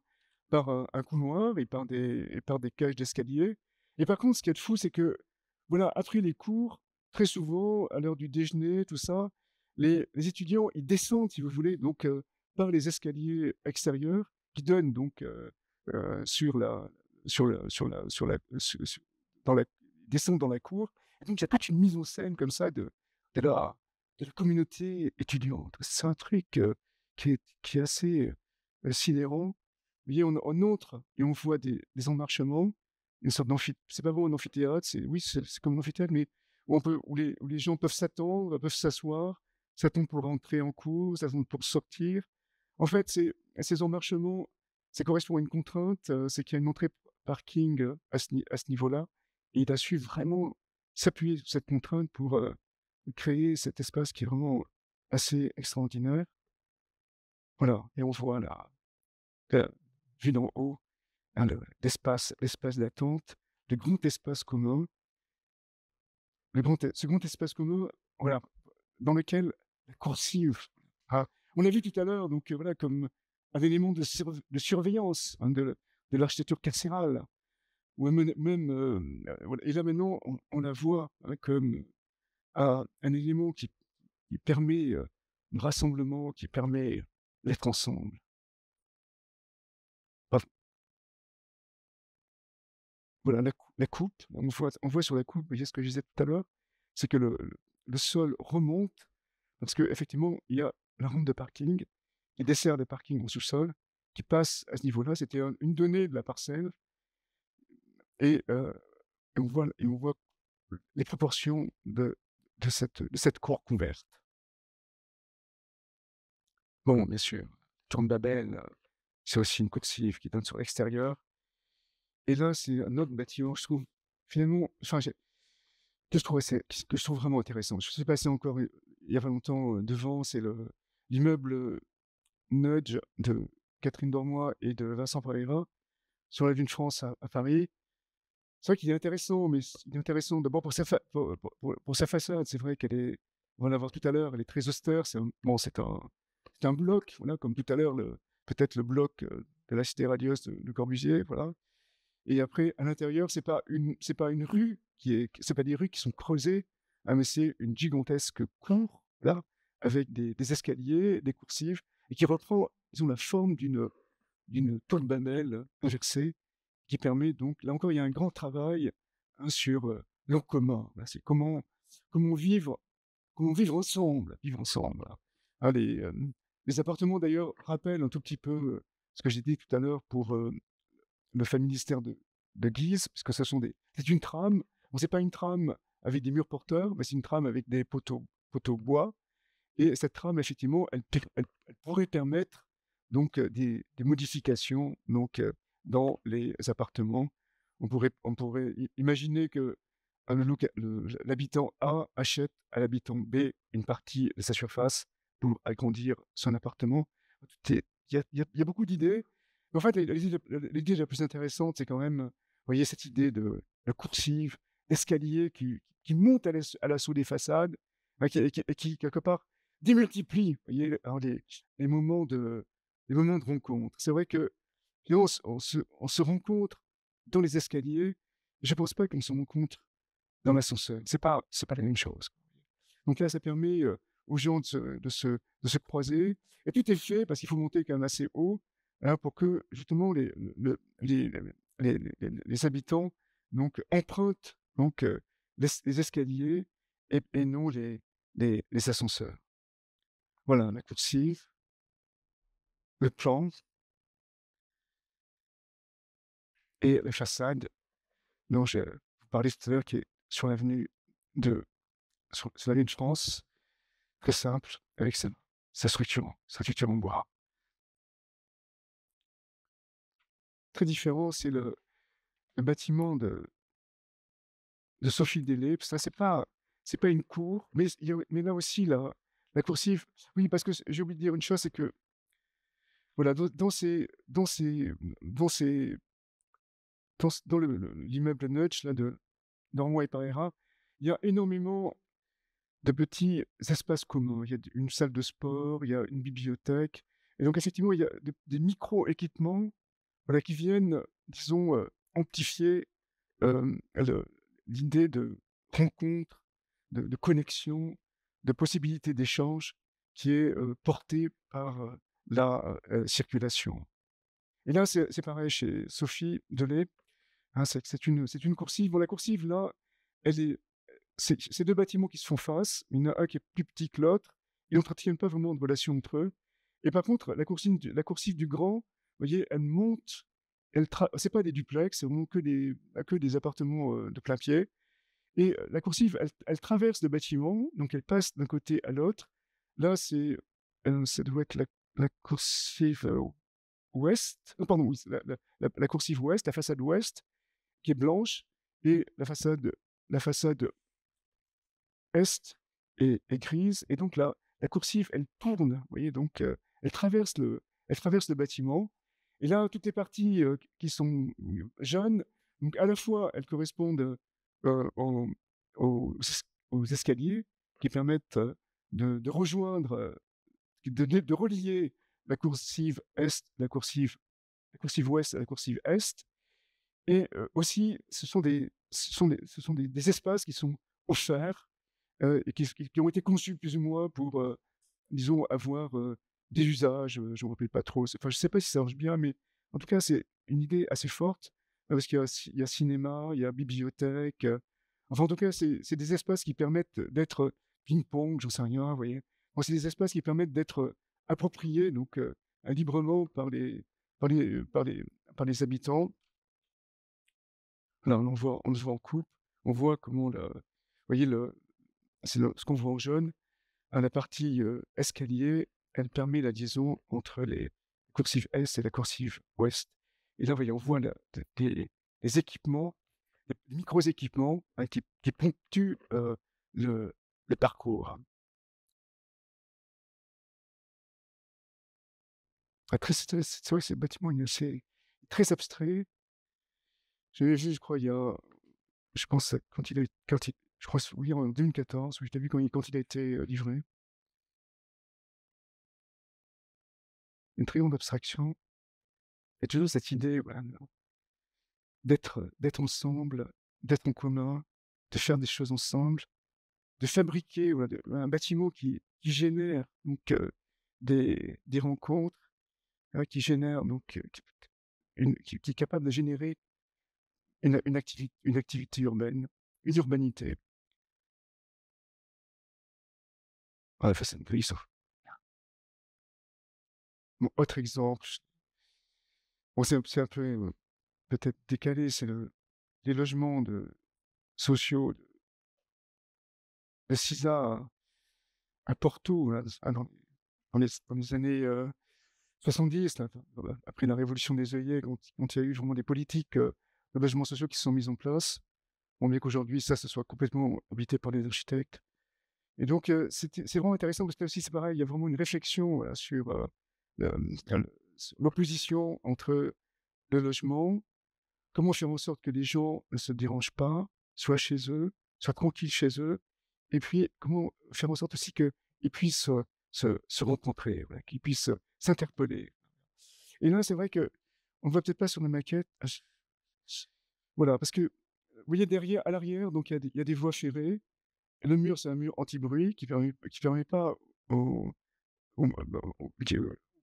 Speaker 1: par un couloir et par des cages d'escalier. Et par contre, ce qu'il y a de fou, c'est que, voilà, après les cours, très souvent, à l'heure du déjeuner, tout ça, les étudiants, ils descendent, si vous voulez, donc par les escaliers extérieurs qui donnent donc sur la sur la su dans la descendent dans la cour. Et donc il y a toute une mise en scène comme ça de la de la communauté étudiante. C'est un truc, qui est assez, sidérant. Vous voyez, on entre et on voit des emmarchements, une sorte c'est pas vraiment un amphithéâtre, c'est comme un amphithéâtre, mais où les gens peuvent s'attendre, peuvent s'asseoir, s'attendre pour rentrer en cours, s'attendre pour sortir. En fait, ces emmarchements, ça correspond à une contrainte, c'est qu'il y a une entrée parking, à ce niveau-là, et il a su vraiment s'appuyer sur cette contrainte pour, créer cet espace qui est vraiment assez extraordinaire. Voilà, et on voit là, vu d'en haut, hein, l'espace d'attente, le grand espace commun, ce grand espace commun, voilà, dans lequel la coursive, ah, on l'a vu tout à l'heure, donc voilà, comme un élément de surveillance, hein, de l'architecture carcérale, ou même, voilà. Et là maintenant, on la voit, hein, comme un élément qui permet le rassemblement, qui permet d'être ensemble. Enfin, voilà, la coupe, on voit sur la coupe, vous voyez ce que je disais tout à l'heure, c'est que le sol remonte parce qu'effectivement, il y a la rampe de parking qui dessert le parking au sous-sol, qui passe à ce niveau-là. C'était une donnée de la parcelle, et, et on voit les proportions de cette cour couverte. Bon, bien sûr, Tour de Babel, c'est aussi une coursive qui donne sur l'extérieur. Et là, c'est un autre bâtiment, je trouve, finalement, enfin, que je trouve vraiment intéressant. Je suis passé encore il y a pas longtemps devant, c'est l'immeuble Nudge de Catherine Dormois et de Vincent Pereira sur la Vue de France à Paris. C'est vrai qu'il est intéressant, mais il est intéressant d'abord pour sa façade. C'est vrai qu'elle est, on va la voir tout à l'heure, elle est très austère. Bon, c'est un bloc, voilà, comme tout à l'heure, peut-être le bloc de la Cité radieuse de Corbusier, voilà. Et après, à l'intérieur, c'est pas une rue c'est pas des rues qui sont creusées, hein, mais c'est une gigantesque cour, là, avec des escaliers, des coursives, et qui reprend, disons, la forme d'une tour de Babel inversée, qui permet donc, là encore, il y a un grand travail, hein, sur l'en commun. Là, c'est comment vivre, vivre ensemble. Voilà. Ah, les appartements d'ailleurs rappellent un tout petit peu ce que j'ai dit tout à l'heure pour le familistère de Guise, puisque c'est une trame. Bon, c'est pas une trame avec des murs porteurs, mais c'est une trame avec des poteaux bois. Et cette trame, effectivement, elle pourrait permettre donc des modifications donc, dans les appartements. On pourrait imaginer que l'habitant A achète à l'habitant B une partie de sa surface pour agrandir son appartement. Il y a beaucoup d'idées. Mais en fait, l'idée la plus intéressante, c'est quand même, vous voyez, cette idée de coursive, d'escalier qui monte à l'assaut des façades, hein, qui, quelque part, démultiplie, vous voyez, alors les moments de rencontre. C'est vrai que finalement, on se rencontre dans les escaliers. Je pense pas qu'on se rencontre dans l'ascenseur. C'est pas la même chose. Donc là, ça permet aux gens de se croiser. Et tout est fait parce qu'il faut monter quand même assez haut, hein, pour que justement les habitants donc empruntent donc les escaliers et non les ascenseurs. Voilà, la coursive, le plan et la façade dont je vous parlais tout à l'heure, qui est sur l'avenue sur l'avenue de France, très simple, avec sa structure en bois. Très différent, c'est le bâtiment de Sophie Délé. Ça, c'est pas une cour, mais là aussi, la coursive. Oui, parce que j'ai oublié de dire une chose, c'est que, voilà, dans l'immeuble Nudge, là, de Dormois et Pereira, il y a énormément de petits espaces communs. Il y a une salle de sport, il y a une bibliothèque. Et donc, effectivement, il y a des micro-équipements voilà, qui viennent, disons, amplifier l'idée de rencontre, de connexion, de possibilité d'échange qui est portée par la circulation. Et là, c'est pareil chez Sophie Delay, hein, c'est une coursive. Bon, la coursive, là, elle est, c'est deux bâtiments qui se font face. Il y en a un qui est plus petit que l'autre. Ils n'entretiennent pas vraiment de relation entre eux. Et par contre, la coursive du grand, vous voyez, elle monte, c'est pas des duplex, c'est vraiment que des appartements de plein pied. Et la coursive, elle traverse le bâtiment, donc elle passe d'un côté à l'autre. Là, ça doit être la coursive ouest, pardon, oui, la coursive ouest, la façade ouest, qui est blanche, et la façade est est grise. Et donc la coursive, elle tourne, vous voyez, donc elle traverse le bâtiment. Et là, toutes les parties qui sont jeunes, donc à la fois, elles correspondent aux, aux aux escaliers qui permettent de rejoindre, de relier la coursive est, la coursive ouest à la coursive est. Et aussi, ce sont des espaces qui sont offerts et qui ont été conçus plus ou moins pour, disons, avoir des usages, je ne me rappelle pas trop. Enfin, je ne sais pas si ça marche bien, mais en tout cas, c'est une idée assez forte parce qu'il y a cinéma, il y a bibliothèque. Enfin, en tout cas, c'est des espaces qui permettent d'être ping-pong, j'en sais rien, vous voyez. Bon, c'est des espaces qui permettent d'être appropriés donc librement par les habitants. Là, on le voit en coupe, on voit comment vous voyez, ce qu'on voit en jaune, à la partie escalier, elle permet la liaison entre les coursives est et la coursive ouest. Et là, vous voyez, on voit des équipements, des micro-équipements hein, qui ponctuent le, le parcours. Après, c'est vrai que ce bâtiment il est très abstrait. J'avais vu, je crois, je pense, je crois, oui, en 2014, oui, je l'ai vu quand il a été livré. Une très grande abstraction. Et toujours cette idée, voilà, d'être ensemble, d'être en commun, de faire des choses ensemble, de fabriquer voilà, un bâtiment qui génère donc des rencontres, hein, qui génère donc qui est capable de générer une activité urbaine, une urbanité. Ah, la façade grise. Bon, autre exemple, bon, c'est un peu peut-être décalé, c'est les logements sociaux de CISA à Porto, là, dans les années 70, là, après la révolution des œillets, quand il y a eu vraiment des politiques de logements sociaux qui se sont mises en place. On met qu'aujourd'hui, ça soit complètement habité par les architectes. Et donc, c'est vraiment intéressant parce que là aussi, c'est pareil, il y a vraiment une réflexion voilà, sur le- l'opposition entre le logement, comment faire en sorte que les gens ne se dérangent pas, soient chez eux, soient tranquilles chez eux, et puis comment faire en sorte aussi qu'ils puissent se rencontrer, voilà, qu'ils puissent s'interpeller. Et là, c'est vrai que on ne voit peut-être pas sur la maquette. Voilà, parce que vous voyez derrière, à l'arrière, donc il y a des voies ferrées. Et le mur, c'est un mur anti-bruit qui permet pas au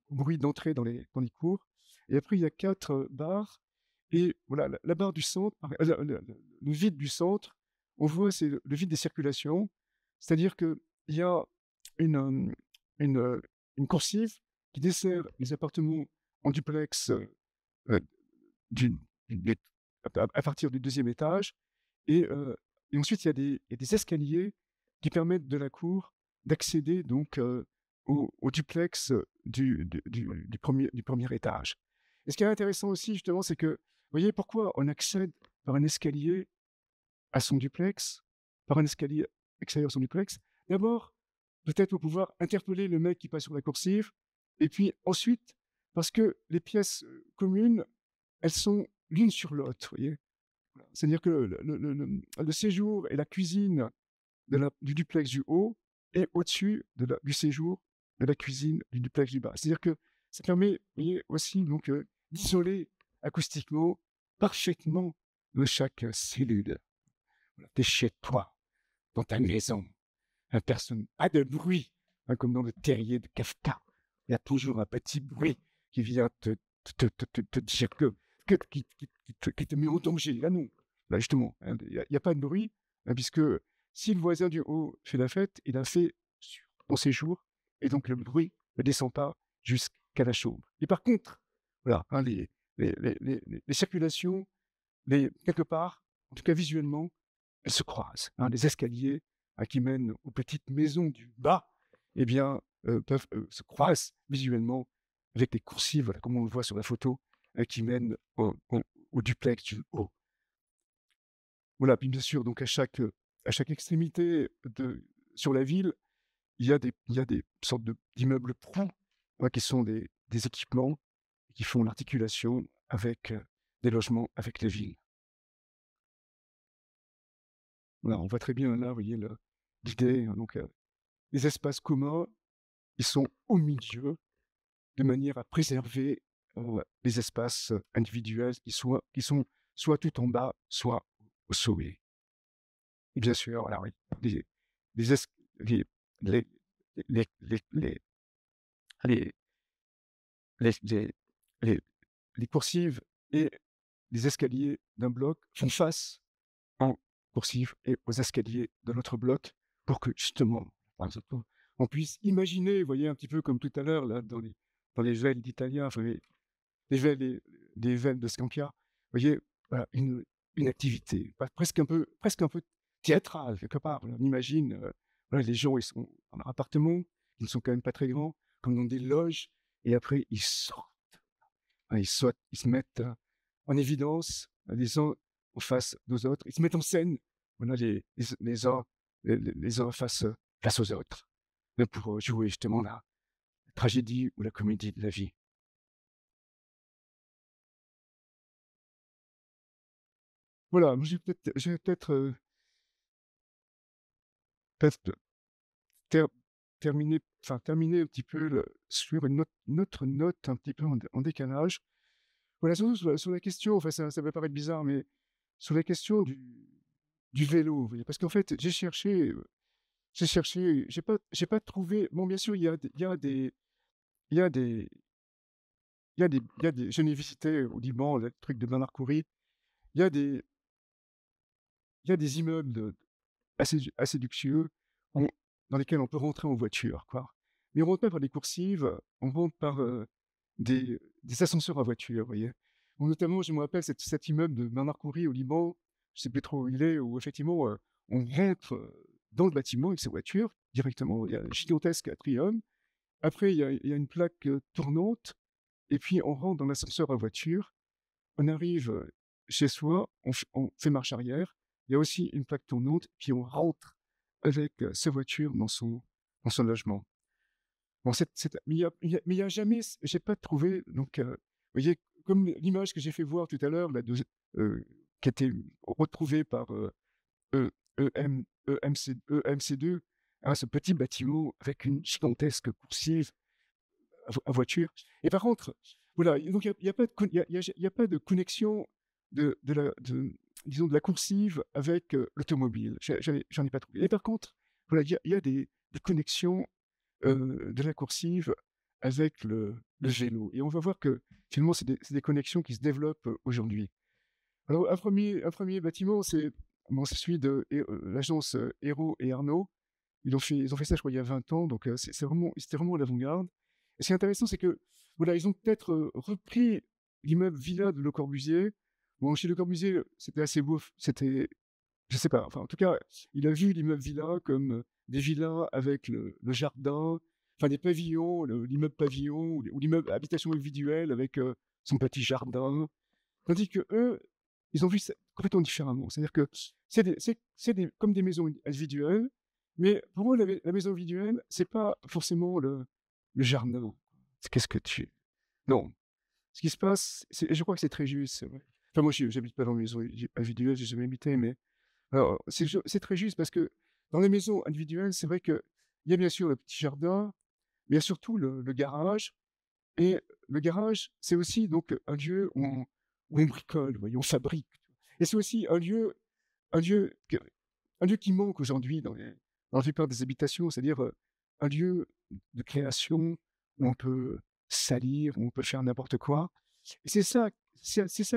Speaker 1: bruit d'entrer dans les cours. Et après, il y a 4 barres. Et voilà, la barre du centre, le vide du centre, on voit, c'est le vide des circulations. C'est-à-dire qu'il y a une, une, euh, une coursive qui dessert les appartements en duplex euh, du- du- à partir du deuxième étage. Et, et ensuite, il y a des escaliers qui permettent de la cour d'accéder donc au duplex du premier étage. Et ce qui est intéressant aussi, justement, c'est que, vous voyez, pourquoi on accède par un escalier à son duplex, par un escalier extérieur à son duplex. D'abord, peut-être pour pouvoir interpeller le mec qui passe sur la coursive, et puis ensuite, parce que les pièces communes, elles sont l'une sur l'autre, vous voyez. C'est-à-dire que le séjour et la cuisine du duplex du haut est au-dessus du séjour de la cuisine du duplex du bas. C'est-à-dire que ça permet, vous voyez, aussi donc d'isoler acoustiquement parfaitement de chaque cellule. Voilà, tu es chez toi, dans ta maison, personne, pas de bruit, hein, comme dans le terrier de Kafka. Il y a toujours un petit bruit qui vient te dire qui te met en danger. Là, non. Là, justement, hein, il n'y a pas de bruit, hein, puisque si le voisin du haut fait la fête, il a fait son séjour, et donc le bruit ne descend pas jusqu'à la chambre. Et par contre, voilà, hein, les circulations, quelque part, en tout cas visuellement, elles se croisent. Hein, les escaliers, hein, qui mènent aux petites maisons du bas, eh bien, peuvent se croisent visuellement avec les coursives, voilà, comme on le voit sur la photo, qui mènent au duplex du haut. Voilà, puis bien sûr, donc à chaque extrémité sur la ville, il y a des sortes d'immeubles pro, hein, qui sont des équipements qui font l'articulation avec des logements avec les villes. Voilà, on voit très bien là, vous voyez, l'idée, hein, donc les espaces communs, ils sont au milieu, de manière à préserver les espaces individuels qui sont soit tout en bas, soit au sommet. Et bien sûr, voilà, oui, les, es- les, les, les, les, les, les, les, les, les- les coursives et les escaliers d'un bloc font face en coursive et aux escaliers de notre bloc pour que justement, par exemple, on puisse imaginer, vous voyez, un petit peu comme tout à l'heure, là, dans les veines d'Italien, enfin, les veines de Scampia, vous voyez, voilà, une activité, presque un peu théâtrale, quelque part. On imagine, voilà, les gens, ils sont dans leur appartement, ils ne sont quand même pas très grands, comme dans des loges, et après, ils sortent. Hein, ils se mettent en évidence, les uns en face des autres, ils se mettent en scène, voilà, les uns face aux autres, mais pour jouer justement la tragédie ou la comédie de la vie. Voilà, moi je vais peut-être ter- terminer un petit peu sur une autre note un petit peu en décalage. Voilà, surtout sur la question, enfin ça va paraître bizarre, mais sur la question du vélo, vous voyez, parce qu'en fait, j'ai pas trouvé. Bon, bien sûr, il y a des, je n'ai visité au Liban le truc de Bernard Coury. Il y a des, il y a des immeubles assez luxueux on- dans lesquels on peut rentrer en voiture, quoi. Mais on rentre pas par des coursives, on rentre par des ascenseurs à voiture, vous voyez. Bon, notamment, je me rappelle cet immeuble de Bernard Coury au Liban, je sais plus trop où il est, où effectivement, on rentre dans le bâtiment avec sa voiture directement. Il y a un gigantesque atrium. Après, il y a une plaque tournante, et puis on rentre dans l'ascenseur à voiture. On arrive chez soi, on fait marche arrière. Il y a aussi une plaque tournante, puis on rentre avec sa voiture dans son logement. Bon, mais il y a jamais, j'ai pas trouvé, donc, vous voyez, comme l'image que j'ai fait voir tout à l'heure, qui a été retrouvée par EMC2, hein, ce petit bâtiment avec une gigantesque coursive à voiture. Et par contre, voilà, donc il y a pas de, il y a pas de connexion disons, de la coursive avec l'automobile. J'en ai pas trouvé. Et par contre, voilà, il y a des connexions de la coursive avec le vélo. Et on va voir que finalement, c'est des connexions qui se développent aujourd'hui. Alors, un premier bâtiment, c'est celui de l'agence Hérault et Arnaud. Ils ont fait ça, je crois, il y a 20 ans, donc c'était vraiment l'avant-garde. Et ce qui est intéressant, c'est que, voilà, ils ont peut-être repris l'immeuble Villa de Le Corbusier. Bon, chez Le Corbusier, c'était assez beau, je sais pas, enfin, en tout cas, il a vu l'immeuble Villa comme des villas avec le jardin, enfin, des pavillons, l'immeuble pavillon, ou l'immeuble habitation individuelle avec son petit jardin. Tandis que eux, ils ont vu ça complètement différemment. C'est-à-dire que comme des maisons individuelles, mais pour eux, la maison individuelle, c'est pas forcément le jardin. Qu'est-ce que tu... Non. Ce qui se passe, je crois que c'est très juste, c'est vrai. Enfin, moi, j'habite pas dans une maison individuelle, j'ai jamais habité, mais alors, c'est très juste parce que dans les maisons individuelles, c'est vrai qu'il y a bien sûr le petit jardin, mais il y a surtout le garage. Et le garage, c'est aussi donc un lieu où où on bricole, vous voyez, on fabrique. Et c'est aussi un lieu que un lieu qui manque aujourd'hui dans la plupart des habitations, c'est-à-dire, un lieu de création où on peut salir, où on peut faire n'importe quoi. Et c'est ça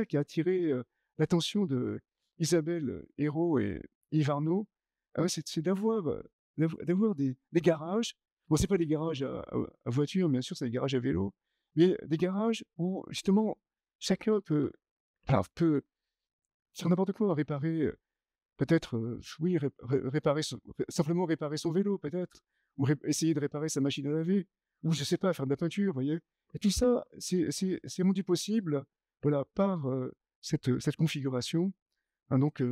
Speaker 1: qui a attiré, l'attention d'Isabelle Hérault et Yves Arnaud. C'est d'avoir des garages. Bon, c'est pas des garages à voitures, bien sûr, c'est des garages à vélo, mais des garages où justement chacun peut faire n'importe quoi, réparer, peut-être, oui, réparer simplement réparer son vélo peut-être, ou essayer de réparer sa machine à laver, ou je sais pas, faire de la peinture, vous voyez? Et tout ça, c'est rendu possible, voilà, par, cette configuration, hein, donc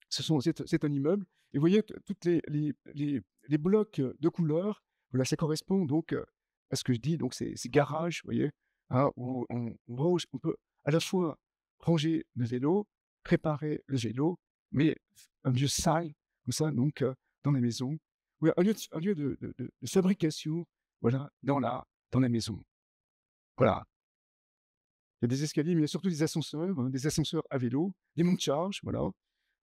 Speaker 1: c'est un immeuble et vous voyez toutes les blocs, de couleurs, voilà, ça correspond donc, à ce que je dis, donc ces garages, vous voyez? Hein, où on peut à la fois ranger le vélo, préparer le vélo, mais un lieu sale, comme ça, donc, dans la maison. Oui, un lieu de fabrication, voilà, dans la maison. Voilà. Il y a des escaliers, mais il y a surtout des ascenseurs, hein, des ascenseurs à vélo, des monte-charges, voilà.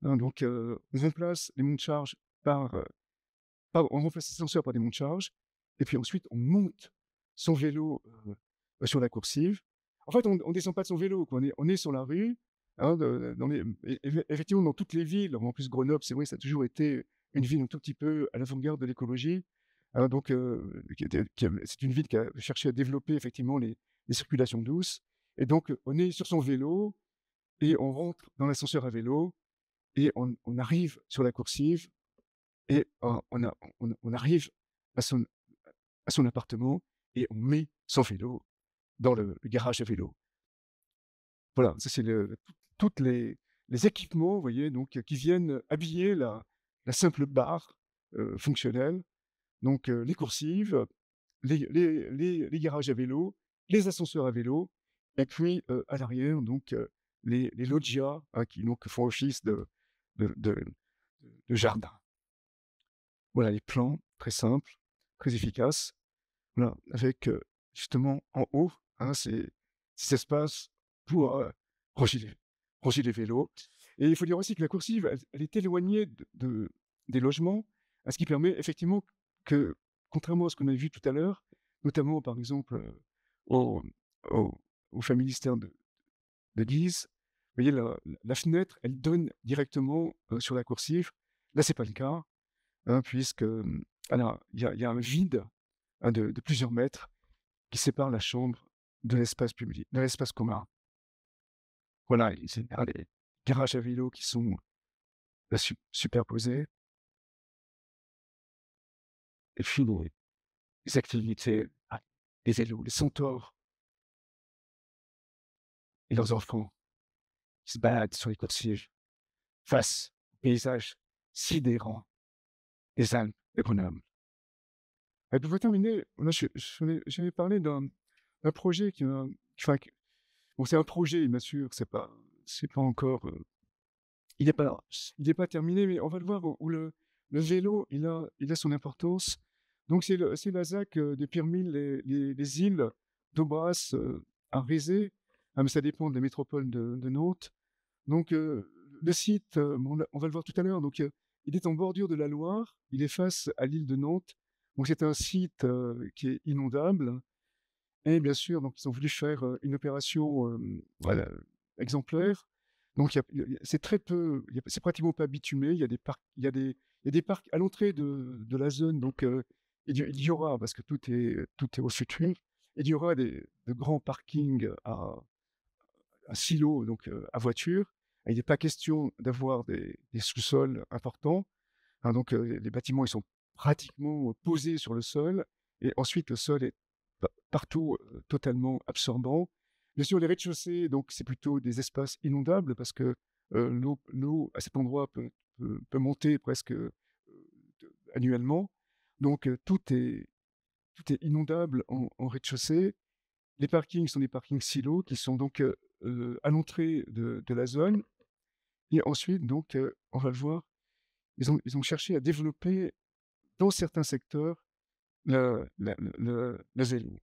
Speaker 1: Hein, donc, on remplace les monte-charges par, on remplace les ascenseurs par des monte-charges et puis ensuite on monte son vélo, sur la coursive. En fait, on descend pas de son vélo, quoi, on est sur la rue, hein, dans les effectivement dans toutes les villes, en plus Grenoble, c'est vrai, ça a toujours été une ville un tout petit peu à l'avant-garde de l'écologie, hein, donc, c'est une ville qui a cherché à développer effectivement les circulations douces et donc, on est sur son vélo et on rentre dans l'ascenseur à vélo et on arrive sur la coursive et on arrive à son appartement et on met son vélo dans le garage à vélo. Voilà, ça c'est toutes les équipements, vous voyez, donc qui viennent habiller la simple barre, fonctionnelle. Donc, les coursives, les garages à vélo, les ascenseurs à vélo et puis, à l'arrière donc, les loggias, hein, qui donc font office de de de jardin. Voilà les plans très simples, très efficaces. Voilà, avec, justement en haut, hein, ces espaces pour, ranger les vélos et il faut dire aussi que la coursive, elle est éloignée des logements, ce qui permet effectivement que, contrairement à ce qu'on a vu tout à l'heure, notamment par exemple, au au au Familistère de Guise, vous voyez la fenêtre, elle donne directement, sur la coursive. Là, c'est pas le cas, hein, puisque, alors il y a un vide, hein, de plusieurs mètres qui sépare la chambre de l'espace public, de l'espace commun. Voilà, et c'est les garages à vélo qui sont là superposés et puis les activités, les vélos, les centaures et leurs enfants qui se baladent sur les coursives face au paysage sidérant des Alpes de Grenoble. Et pour terminer, là, j'avais parlé d'un projet enfin, bon, c'est un projet, bien sûr, c'est pas encore, il n'est pas terminé, mais on va le voir où le vélo, il a son importance. Donc c'est la ZAC, de Pirmil les Îles d'Aubras, à Rézé, mais ça dépend de la métropole de Nantes. Donc, le site, bon, on va le voir tout à l'heure, donc, il est en bordure de la Loire, il est face à l'île de Nantes. Donc c'est un site, qui est inondable et bien sûr, donc ils ont voulu faire, une opération, voilà, exemplaire. Donc c'est très peu, c'est pratiquement pas bitumé, il y a des parcs il y a des parcs à l'entrée de la zone, donc, il y aura, parce que tout est au futur, il y aura de grands parkings à silos, donc, à voiture. Il n'est pas question d'avoir des sous-sols importants, hein, donc, les bâtiments, ils sont pratiquement posés sur le sol et ensuite le sol est partout, totalement absorbant. Bien sûr, les rez-de-chaussée, donc c'est plutôt des espaces inondables parce que, l'eau à cet endroit peut monter presque, annuellement. Donc, tout est inondable en rez-de-chaussée. Les parkings sont des parkings silos qui sont donc, à l'entrée de la zone et ensuite donc, on va le voir, ils ont cherché à développer dans certains secteurs le vélo.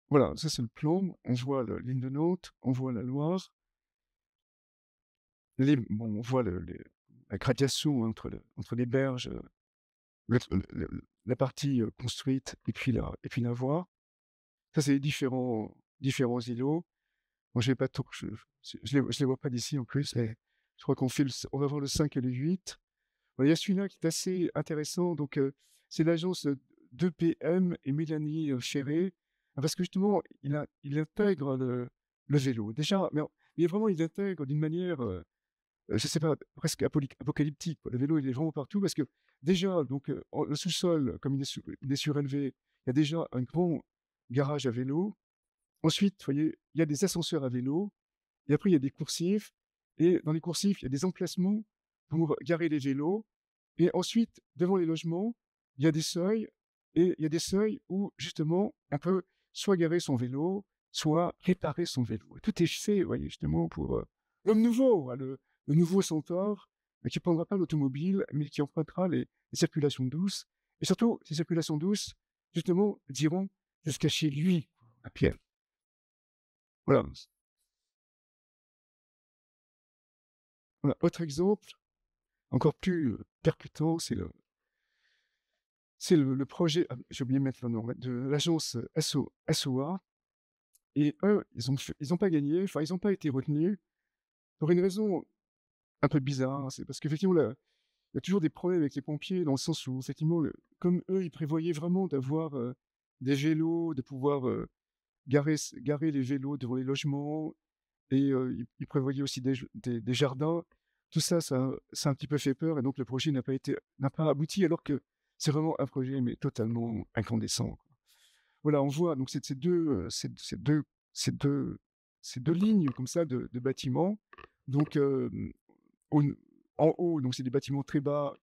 Speaker 1: Voilà, ça c'est le plan. On voit la ligne de Nantes, on voit la Loire. On voit la gradation entre les berges, la partie construite et puis la voie. Ça, c'est les différents îlots. Moi, je vais pas trop, je les vois pas d'ici en plus. Et je crois on va voir le 5 et le 8. Il y a celui-là qui est assez intéressant. Donc, c'est l'agence 2PM et Mélanie Ferré. Parce que justement, il intègre le vélo. Déjà, mais vraiment, il intègre d'une manière je sais pas, presque apocalyptique, quoi. Le vélo, il est vraiment partout parce que déjà, donc, le sous-sol, comme il est surélevé, il y a déjà un grand garage à vélo. Ensuite, vous voyez, il y a des ascenseurs à vélo. Et après, il y a des coursifs. Et dans les coursifs, il y a des emplacements pour garer les vélos. Et ensuite, devant les logements, il y a des seuils. Et il y a des seuils où, justement, on peut soit garer son vélo, soit réparer son vélo. Et tout est fait, vous voyez, justement, pour l'homme nouveau, hein, le nouveau centaure, qui ne prendra pas l'automobile, mais qui empruntera les circulations douces. Et surtout, ces circulations douces, justement, diront jusqu'à chez lui, à pied. Voilà. Voilà. Autre exemple, encore plus percutant, c'est le projet, j'ai oublié de mettre le nom, de l'agence SOA. Et eux, ils ont pas gagné, enfin, ils n'ont pas été retenus pour une raison un peu bizarre. C'est parce qu'effectivement, il y a toujours des problèmes avec les pompiers, dans le sens où, effectivement, comme eux, ils prévoyaient vraiment d'avoir des vélos, de pouvoir garer les vélos devant les logements, et ils prévoyaient aussi des jardins. Tout ça, ça a un petit peu fait peur, et donc le projet n'a pas abouti, alors que c'est vraiment un projet, mais totalement incandescent, quoi. Voilà, on voit donc ces deux lignes comme ça de bâtiments. Donc, au en haut, donc c'est des bâtiments très bas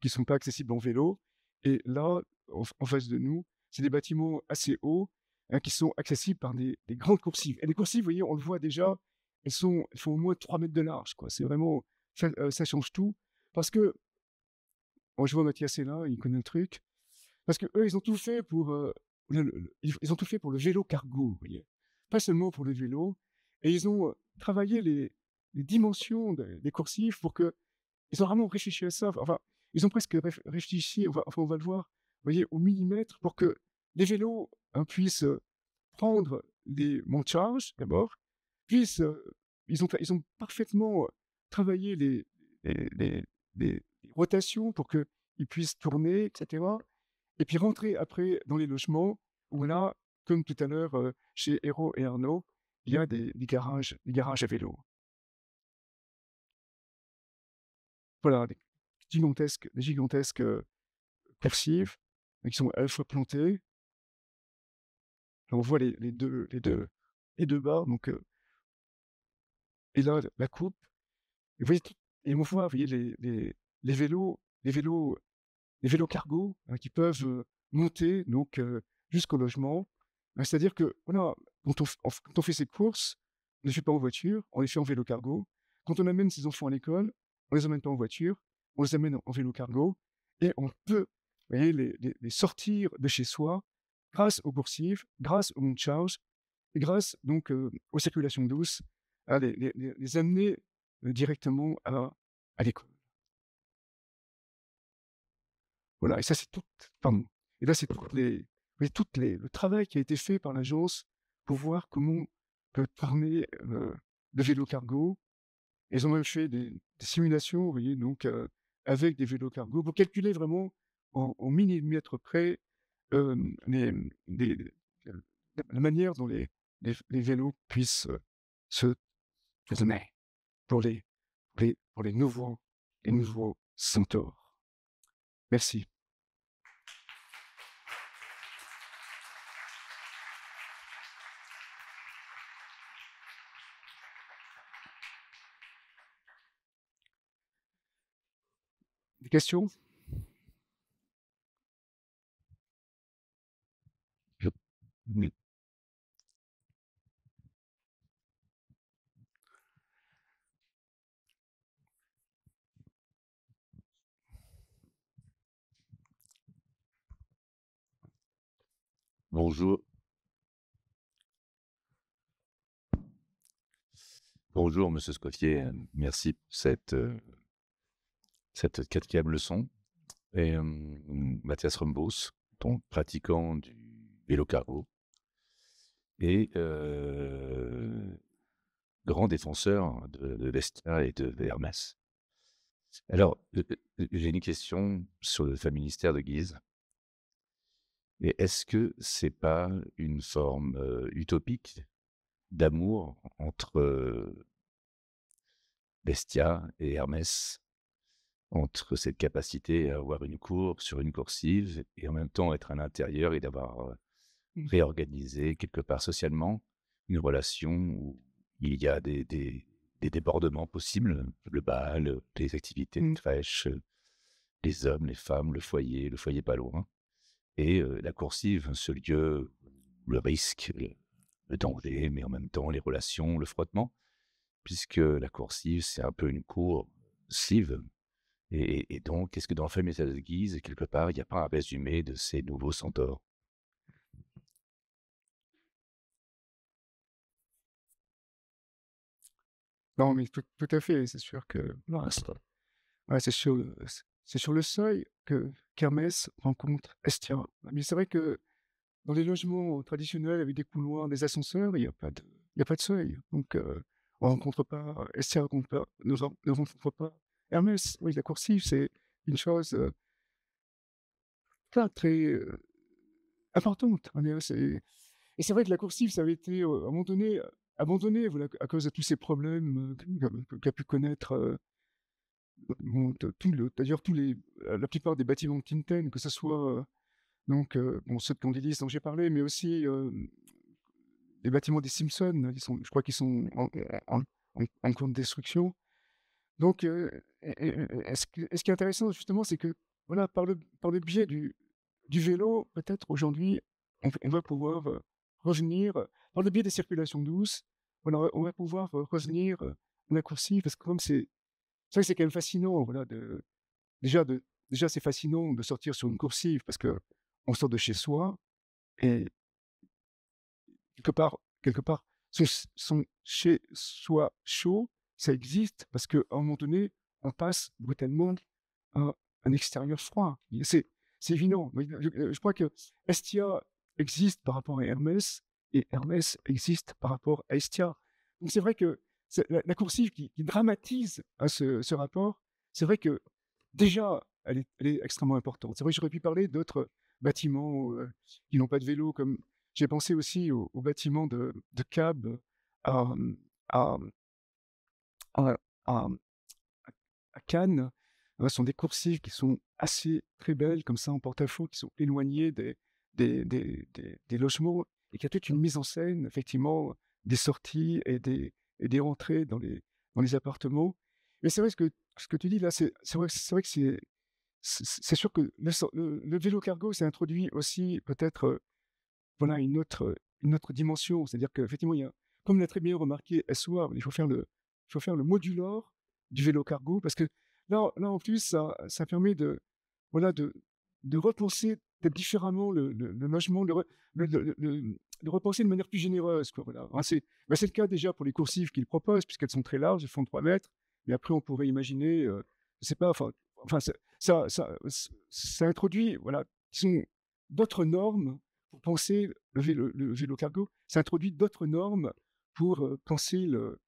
Speaker 1: qui sont pas accessibles en vélo, et là, en face de nous, c'est des bâtiments assez hauts, hein, qui sont accessibles par des grandes coursives. Et les coursives, vous voyez, on le voit déjà, elles font au moins 3 mètres de large, quoi. C'est vraiment ça change tout, parce que moi, je vois Mathias est là, il connaît le truc, parce qu'eux, ils ont tout fait pour, ils ont tout fait pour le vélo cargo, vous voyez? Pas seulement pour le vélo, et ils ont travaillé les dimensions des coursives pour que ils ont vraiment réfléchi à ça. Enfin, ils ont presque réfléchi, on va le voir, vous voyez, au millimètre, pour que les vélos, hein, puissent prendre des monte-charges d'abord, puissent, ils ont parfaitement travaillé les, les- les rotations pour qu'ils puissent tourner, etc. Et puis rentrer après dans les logements où là, comme tout à l'heure chez Hero et Arnaud, il y a des garages à vélo. Voilà, des gigantesques coursives qui sont à la fois plantées. Là, on voit les deux barres, donc, et là, la coupe. Et vous voyez, et on voit, vous voyez, les vélos, les vélos cargo, hein, qui peuvent monter donc jusqu'au logement. C'est-à-dire que voilà, quand on fait ses courses, on ne les fait pas en voiture, on les fait en vélo cargo. Quand on amène ses enfants à l'école, on les emmène pas en voiture, on les amène en vélo cargo, et on peut, vous voyez, les sortir de chez soi grâce aux coursives, grâce au monte charge, et grâce donc aux circulations douces, à les amener directement à l'école. Voilà, et ça, c'est tout. Pardon. Et là, c'est le travail qui a été fait par l'agence pour voir comment on peut tourner le vélo cargo. Ils ont même fait des simulations, vous voyez, donc avec des vélos cargo, pour calculer vraiment en millimètres près euh, les, les- la manière dont les vélos puissent se tourner pour pour les nouveaux centaures. Merci. Des questions? Oui.
Speaker 2: Bonjour. Bonjour Monsieur Scoffier, merci pour cette quatrième leçon. Et Mathias Rumbos, donc pratiquant du vélo cargo et grand défenseur de Vestia et de Hermès. Alors, j'ai une question sur le fameux ministère de Guise. Et est-ce que c'est pas une forme utopique d'amour entre Vestia et Hermès, entre cette capacité à avoir une courbe sur une coursive et en même temps être à l'intérieur et d'avoir
Speaker 1: Mmh.
Speaker 2: réorganisé quelque part socialement une relation où il y a des débordements possibles, le bal, les activités de
Speaker 1: Mmh.
Speaker 2: crèche, les hommes, les femmes, le foyer pas loin et la coursive, ce lieu où le risque, le danger, mais en même temps les relations, le frottement, puisque la coursive, c'est un peu une coursive. Et donc, est-ce que dans le fameux état de Guise, quelque part, il n'y a pas un résumé de ces nouveaux centaures?
Speaker 1: Non, mais tout à fait, c'est sûr que voilà, ouais, c'est sur le seuil que qu'Hermès rencontre Estia. Mais c'est vrai que dans les logements traditionnels avec des couloirs, des ascenseurs, il y a pas de seuil. Donc on rencontre pas Estia rencontre pas ne rencontre pas Hermès. Oui, la coursive, c'est une chose, très, importante. On est c'est Et c'est vrai que la coursive, ça avait été, à un moment donné, abandonné, voilà, à cause de tous ces problèmes, qu'a pu connaître, bon, d'ailleurs tous les la plupart des bâtiments de Tinten, que ce soit, donc bon, ceux de Candilis dont j'ai parlé, mais aussi, les bâtiments des Simpsons, je crois qu'ils sont en cours de destruction. Donc ce qui est intéressant justement, c'est que, voilà, par le biais du vélo, peut-être aujourd'hui, on va pouvoir, revenir, par le biais des circulations douces, voilà, on va pouvoir, revenir, à la coursive parce que comme c'est vrai que c'est quand même fascinant, voilà, déjà de déjà c'est fascinant de sortir sur une coursive parce qu'on sort de chez soi et quelque part, son chez soi chaud, ça existe parce qu'à un moment donné, on passe brutalement à un extérieur froid. C'est évident. Oui, je crois que Estia existe par rapport à Hermès et Hermès existe par rapport à Estia. Donc c'est vrai que c'est la coursive qui dramatise, hein, ce rapport, c'est vrai que déjà, elle est extrêmement importante. C'est vrai que j'aurais pu parler d'autres bâtiments, qui n'ont pas de vélo, comme j'ai pensé aussi aux bâtiments de cab à, à, à, à, à Cannes. Ce sont des coursives qui sont assez très belles, comme ça, en porte-à-faux, qui sont éloignées des logements et qui a toute une mise en scène, effectivement, des sorties et des rentrées dans les appartements. Mais c'est vrai ce que tu dis là, c'est vrai que c'est sûr que le vélo cargo s'est introduit aussi peut-être, voilà une autre dimension. C'est-à-dire qu'effectivement, il y a, comme l'a très bien remarqué SOA, il faut faire le modular du vélo cargo parce que là en plus, ça permet de, voilà, de repenser peut-être différemment le logement, de repenser de manière plus généreuse, quoi, voilà. Hein, c'est le cas déjà pour les coursives qu'ils proposent, puisqu'elles sont très larges, elles font 3 mètres. Mais après, on pourrait imaginer, je sais pas, enfin, ça introduit, voilà, disons, d'autres normes pour penser le vélo cargo. Ça introduit d'autres normes pour penser le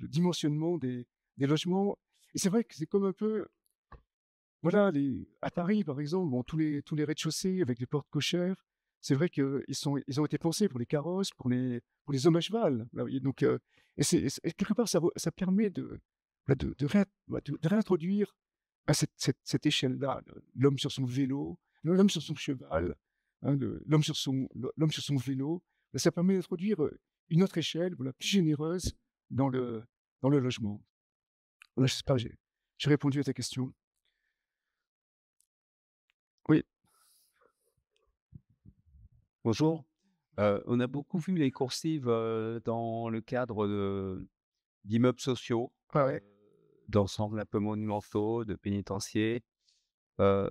Speaker 1: dimensionnement des logements. Et c'est vrai que c'est comme un peu, voilà, à Paris, par exemple, bon, tous les rez-de-chaussée avec les portes cochères, c'est vrai ils ont été pensés pour les carrosses, pour les hommes à cheval. Là, vous voyez, donc, et quelque part, ça permet voilà, de réintroduire à cette échelle-là, l'homme sur son vélo, l'homme sur son cheval, hein, l'homme sur son vélo. Ça permet d'introduire une autre échelle, voilà, plus généreuse dans dans le logement. Voilà, j'espère que j'ai répondu à ta question. Oui.
Speaker 3: Bonjour. On a beaucoup vu les coursives, dans le cadre d'immeubles sociaux,
Speaker 1: Ouais, ouais.
Speaker 3: d'ensembles un peu monumentaux, de pénitenciers. Heu,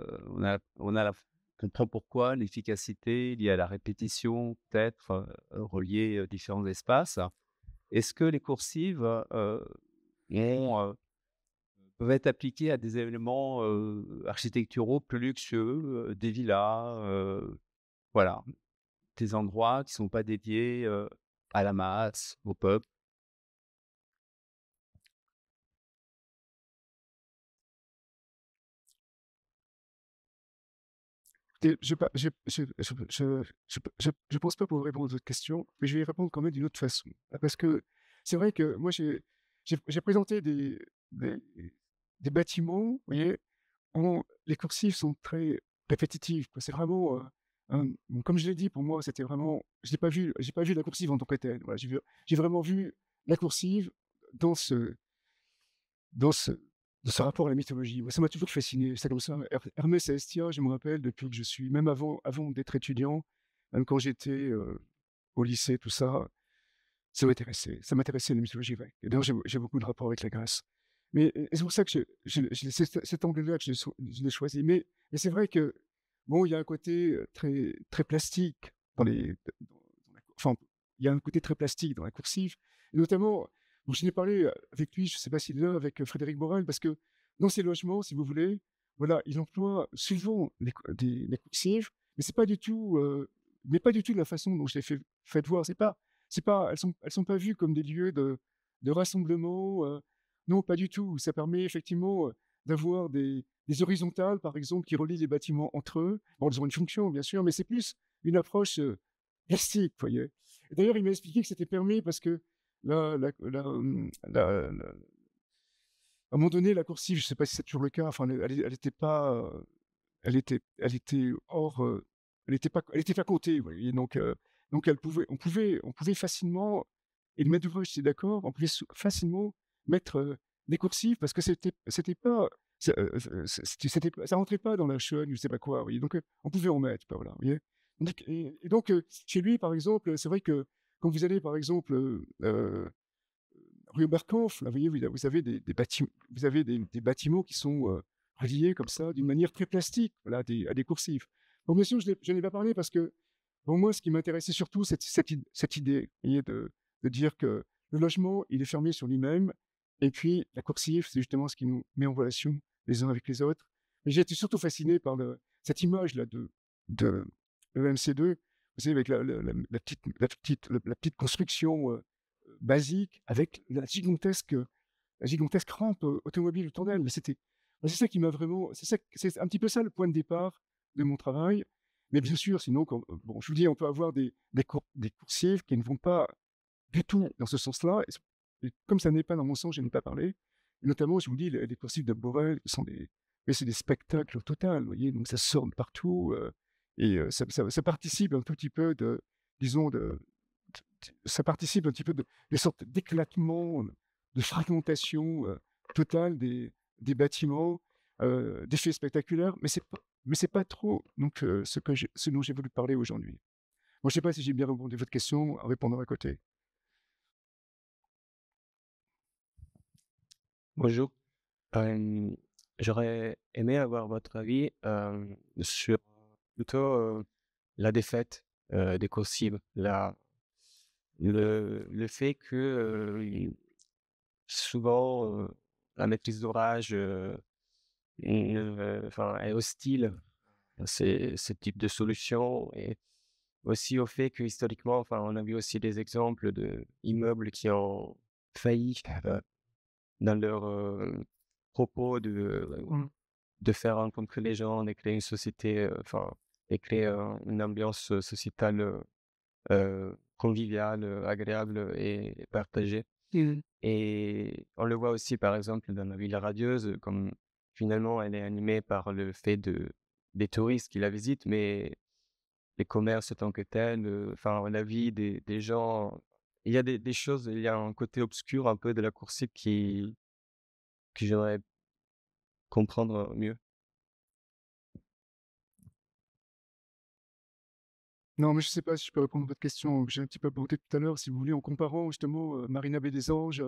Speaker 3: on a la comprend pourquoi, l'efficacité liée à la répétition peut-être, relier, différents espaces. Est-ce que les coursives ont, peuvent être appliquées à des éléments architecturaux plus luxueux, des villas, voilà, des endroits qui ne sont pas dédiés à la masse, au peuple?
Speaker 1: Et je pense pas pouvoir répondre à votre question, mais je vais y répondre quand même d'une autre façon. Parce que c'est vrai que moi, j'ai présenté des des bâtiments, vous voyez, où les coursives sont très répétitives, quoi. C'est vraiment, bon, comme je l'ai dit, pour moi, c'était vraiment j'ai pas vu la coursive en tant que telle. Voilà, j'ai vraiment vu la coursive dans ce dans ce dans ce rapport à la mythologie. Moi, ça m'a toujours fasciné. C'est comme ça. Hermès et Hestia, je me rappelle depuis que je suis même avant d'être étudiant, même quand j'étais, au lycée, tout ça, ça m'intéressait. Ça m'intéressait la mythologie grecque. Et d'ailleurs, j'ai beaucoup de rapports avec la Grèce. Mais et c'est pour ça que cet angle-là que je l'ai choisi. Mais c'est vrai que, bon, il y a un côté, très très plastique dans les dans la enfin, il y a un côté très plastique dans la coursive et notamment, bon, je n'ai parlé, avec lui, je ne sais pas s'il est là, avec, Frédéric Morel, parce que dans ses logements, si vous voulez, voilà, il emploie souvent les coursives, mais c'est pas du tout, pas du tout de la façon dont je l'ai fait voir. C'est pas elles sont pas vues comme des lieux de rassemblement, non, pas du tout. Ça permet effectivement, d'avoir des horizontales, par exemple, qui relient les bâtiments entre eux. Bon, elles ont une fonction, bien sûr, mais c'est plus une approche, plastique, vous voyez? Et d'ailleurs, il m'a expliqué que c'était permis parce que la à un moment donné, la coursive, je ne sais pas si c'est toujours le cas, enfin, elle était pas, elle était hors, elle était pas cotée, vous voyez? Donc on pouvait facilement et le maître d'ouvrage était d'accord, on pouvait facilement mettre, des coursives parce que c'était pas ça rentrait pas dans la chaîne ou je sais pas quoi, vous voyez? Donc, on pouvait en mettre, quoi, voilà, vous voyez? Donc, chez lui, par exemple, c'est vrai que quand vous allez, par exemple, rue Oberkampf, là, vous voyez, vous avez des bâtiments qui sont, reliés comme ça, d'une manière très plastique, voilà, à des coursives. Donc bien sûr, je n'en ai pas parlé parce que, pour moi, ce qui m'intéressait surtout, c'est cette idée, vous voyez, de dire que le logement, il est fermé sur lui-même et puis la coursive, c'est justement ce qui nous met en relation les uns avec les autres. Mais j'ai été surtout fasciné par cette image-là de EMC2, vous savez, avec la petite construction, basique avec la gigantesque rampe, automobile autour d'elle. Mais c'est ça qui m'a vraiment c'est un petit peu ça le point de départ de mon travail. Mais bien sûr, sinon quand, bon, je vous dis, on peut avoir des coursives qui ne vont pas du tout dans ce sens-là et comme ça n'est pas dans mon sens, je n'ai pas parlé. Et notamment, je vous dis, les coursives de Borel qui sont c'est des spectacles au total, vous voyez? Donc ça sort de partout, ça participe un tout petit peu disons ça participe un petit peu des sortes d'éclatement, de fragmentation, totale des bâtiments, d'effets spectaculaires, mais c'est pas trop donc ce dont j'ai voulu parler aujourd'hui. Bon, je sais pas si j'ai bien répondu à votre question en répondant à côté.
Speaker 4: Bonjour. Hem, J'aurais aimé avoir votre avis, sur plutôt, la défaite, des coursives. Le fait que, souvent, la maîtrise d'ouvrage, enfin, est hostile à ce type de solution et aussi au fait que historiquement, enfin, on a vu aussi des exemples d'immeubles qui ont failli, dans leur, propos de faire rencontrer les gens, de créer une société, enfin, et créer, une ambiance, sociétale, conviviale, agréable et partagée. Et on le voit aussi, par exemple, dans la Villa Radieuse, comme finalement elle est animée par le fait des touristes qui la visitent, mais les commerces tant que tels, enfin la vie des gens, il y a des choses, il y a un côté obscur un peu de la coursive que j'aimerais comprendre mieux.
Speaker 1: Non, mais je sais pas si je peux répondre à votre question. J'ai un petit peu abordé tout à l'heure, si vous voulez, en comparant justement, Marina Baie des Anges,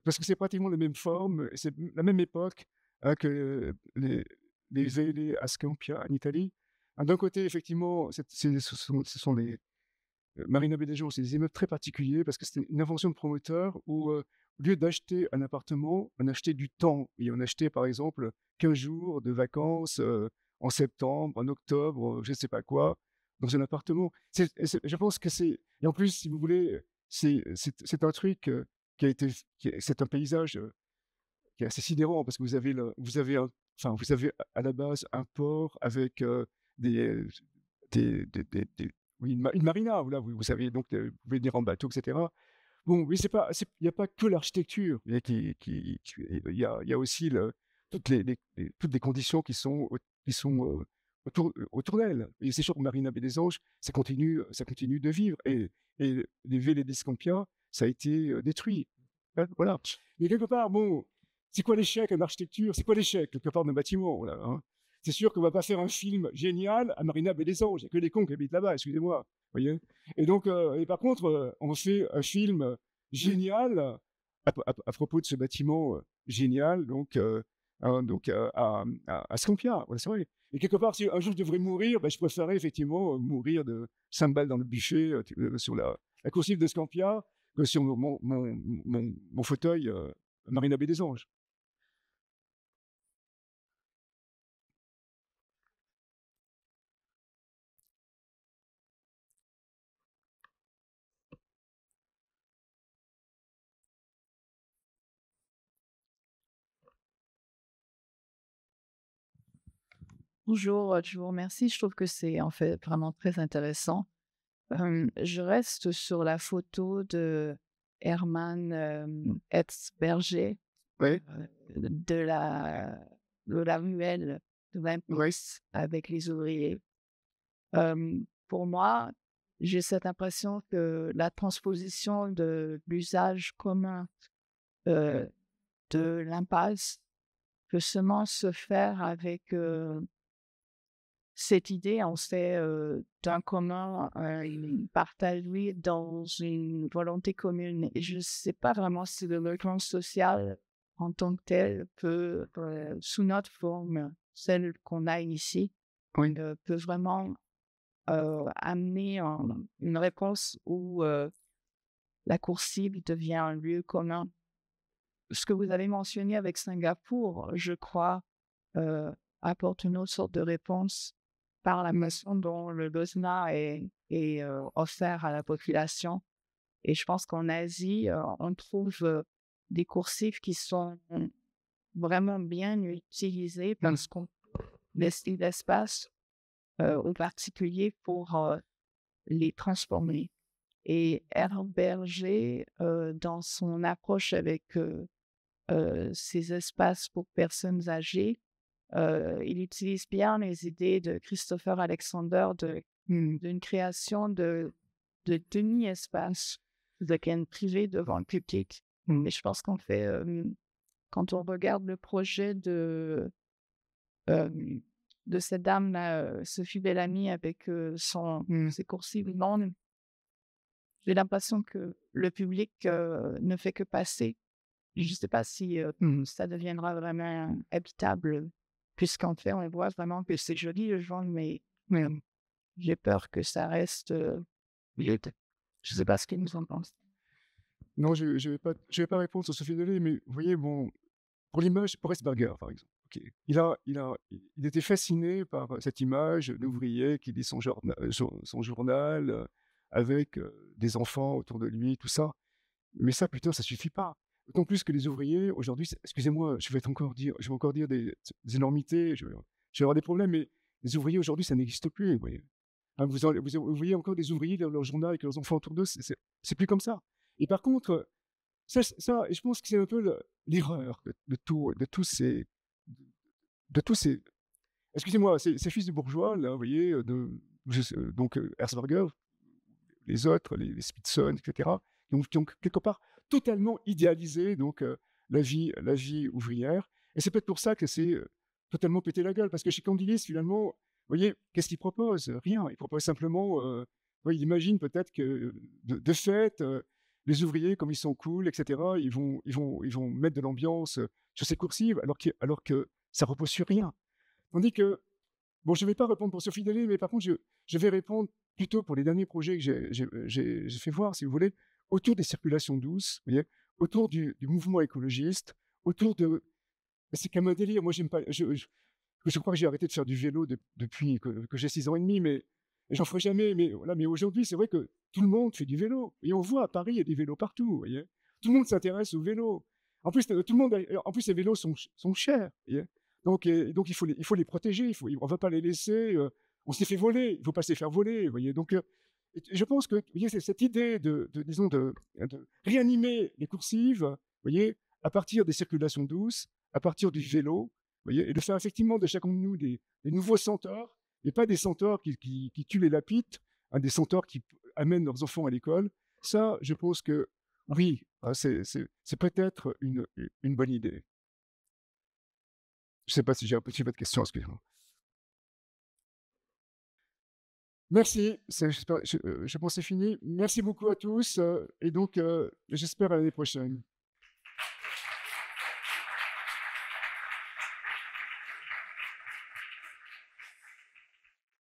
Speaker 1: parce que c'est pratiquement la même forme et c'est la même époque, hein, que les Vele a Scampia en Italie. D'un côté, effectivement, ce sont Marina Bay des Jours, c'est des immeubles très particuliers parce que c'était une invention de promoteur où, au lieu d'acheter un appartement, on achetait du temps et on achetait, par exemple, 15 jours de vacances, en septembre, en octobre, je ne sais pas quoi, dans un appartement. Je pense que c'est et en plus, si vous voulez, c'est un truc, c'est un paysage, qui est assez sidérant parce que vous avez à la base un port avec, des, oui, une marina, voilà, vous savez, donc vous pouvez venir en bateau, etc. Bon, oui, il n'y a pas que l'architecture, il y a aussi toutes les conditions qui sont autour d'elle. Et c'est sûr que Marina Bay des Anges, ça continue de vivre. Et les Vélés d'Escampia, ça a été détruit. Hein, voilà. Mais quelque part, bon, c'est quoi l'échec en architecture? C'est quoi l'échec, quelque part, d'un bâtiment, voilà, hein? C'est sûr qu'on va pas faire un film génial à Marina Bay des Anges. Il n'y a que les cons qui habitent là-bas, excusez-moi. Voyez. Et donc, et par contre, on fait un film génial à propos de ce bâtiment génial, donc, à Scampia. Voilà, c'est vrai. Et quelque part, si un jour je devrais mourir, ben, je préférerais effectivement mourir de 5 balles dans le bûcher sur la coursive de Scampia que sur mon fauteuil Marina Bay des Anges.
Speaker 5: Bonjour, je vous remercie. Je trouve que c'est en fait vraiment très intéressant. Je reste sur la photo de Hermann Etzberger
Speaker 1: Oui,
Speaker 5: de la ruelle de Waimpils avec les ouvriers. Pour moi, j'ai cette impression que la transposition de l'usage commun de l'impasse peut seulement se faire avec cette idée, on fait d'un commun partagé dans une volonté commune. Et je ne sais pas vraiment si le logement social en tant que tel peut, sous notre forme, celle qu'on a ici,
Speaker 1: oui.
Speaker 5: peut vraiment amener une réponse où la coursive devient un lieu commun. Ce que vous avez mentionné avec Singapour, je crois, apporte une autre sorte de réponse par la façon dont le logement est offert à la population. Et je pense qu'en Asie, on trouve des coursives qui sont vraiment bien utilisées parce qu'on laisse l'espace aux particuliers pour les transformer. Et Herberger, dans son approche avec ces espaces pour personnes âgées, il utilise bien les idées de Christopher Alexander d'une création de demi-espace de week-end privé devant le public. Et je pense qu'on fait, quand on regarde le projet de cette dame-là, Sophie Bellamy, avec ses coursives non, j'ai l'impression que le public ne fait que passer. Je ne sais pas si ça deviendra vraiment habitable, puisqu'en fait, on voit vraiment que c'est joli, le genre, mais j'ai peur que ça reste vide. Je ne sais pas ce qu'ils nous en pensent.
Speaker 1: Non, je ne vais pas répondre sur Sophie Delay, mais vous voyez, bon, pour l'image, pour Esberger, par exemple, okay. Il était fasciné par cette image d'ouvrier qui lit son journal avec des enfants autour de lui, tout ça. Mais ça, putain, ça suffit pas. D'autant plus que les ouvriers, aujourd'hui, excusez-moi, je vais encore dire des énormités, je vais avoir des problèmes, mais les ouvriers, aujourd'hui, ça n'existe plus. Vous voyez, hein, vous voyez encore des ouvriers dans leur journal avec leurs enfants autour d'eux, c'est plus comme ça. Et par contre, ça, je pense que c'est un peu l'erreur de tous ces... Excusez-moi, ces fils de bourgeois, là, vous voyez, donc Herzberger, les autres, les Spitzson, etc., qui ont quelque part totalement idéalisé donc, la vie ouvrière. Et c'est peut-être pour ça que c'est totalement pété la gueule, parce que chez Candilis, finalement, vous voyez, qu'est-ce qu'il propose? Rien. Il propose simplement, il imagine peut-être que, de fait, les ouvriers, comme ils sont cool, etc., ils vont mettre de l'ambiance sur ces coursives, alors que ça repose sur rien. Tandis que, bon, je ne vais pas répondre pour Sophie Delay, mais par contre, je vais répondre plutôt pour les derniers projets que j'ai fait voir, si vous voulez, autour des circulations douces, vous voyez, autour du mouvement écologiste, autour de... C'est comme un délire. Moi, j'aime pas... Je crois que j'ai arrêté de faire du vélo depuis que j'ai 6 ans et demi, mais j'en ferai jamais. Mais, voilà, mais aujourd'hui, c'est vrai que tout le monde fait du vélo. Et on voit à Paris, il y a des vélos partout, vous voyez. Tout le monde s'intéresse aux vélos. En plus, en plus, les vélos sont chers, vous voyez. Donc il faut les protéger. On ne va pas les laisser. On s'est fait voler. Il ne faut pas se les faire voler, vous voyez. Donc, je pense que, vous voyez, c'est cette idée disons, de réanimer les coursives, vous voyez, à partir des circulations douces, à partir du vélo, vous voyez, et de faire effectivement de chacun de nous des nouveaux centaures, et pas des centaures qui tuent les lapites, hein, des centaures qui amènent leurs enfants à l'école. Ça, je pense que oui, c'est peut-être une bonne idée. Je ne sais pas si j'ai répondu à votre question, excusez-moi. Merci, je pense que c'est fini. Merci beaucoup à tous, et donc j'espère à l'année prochaine.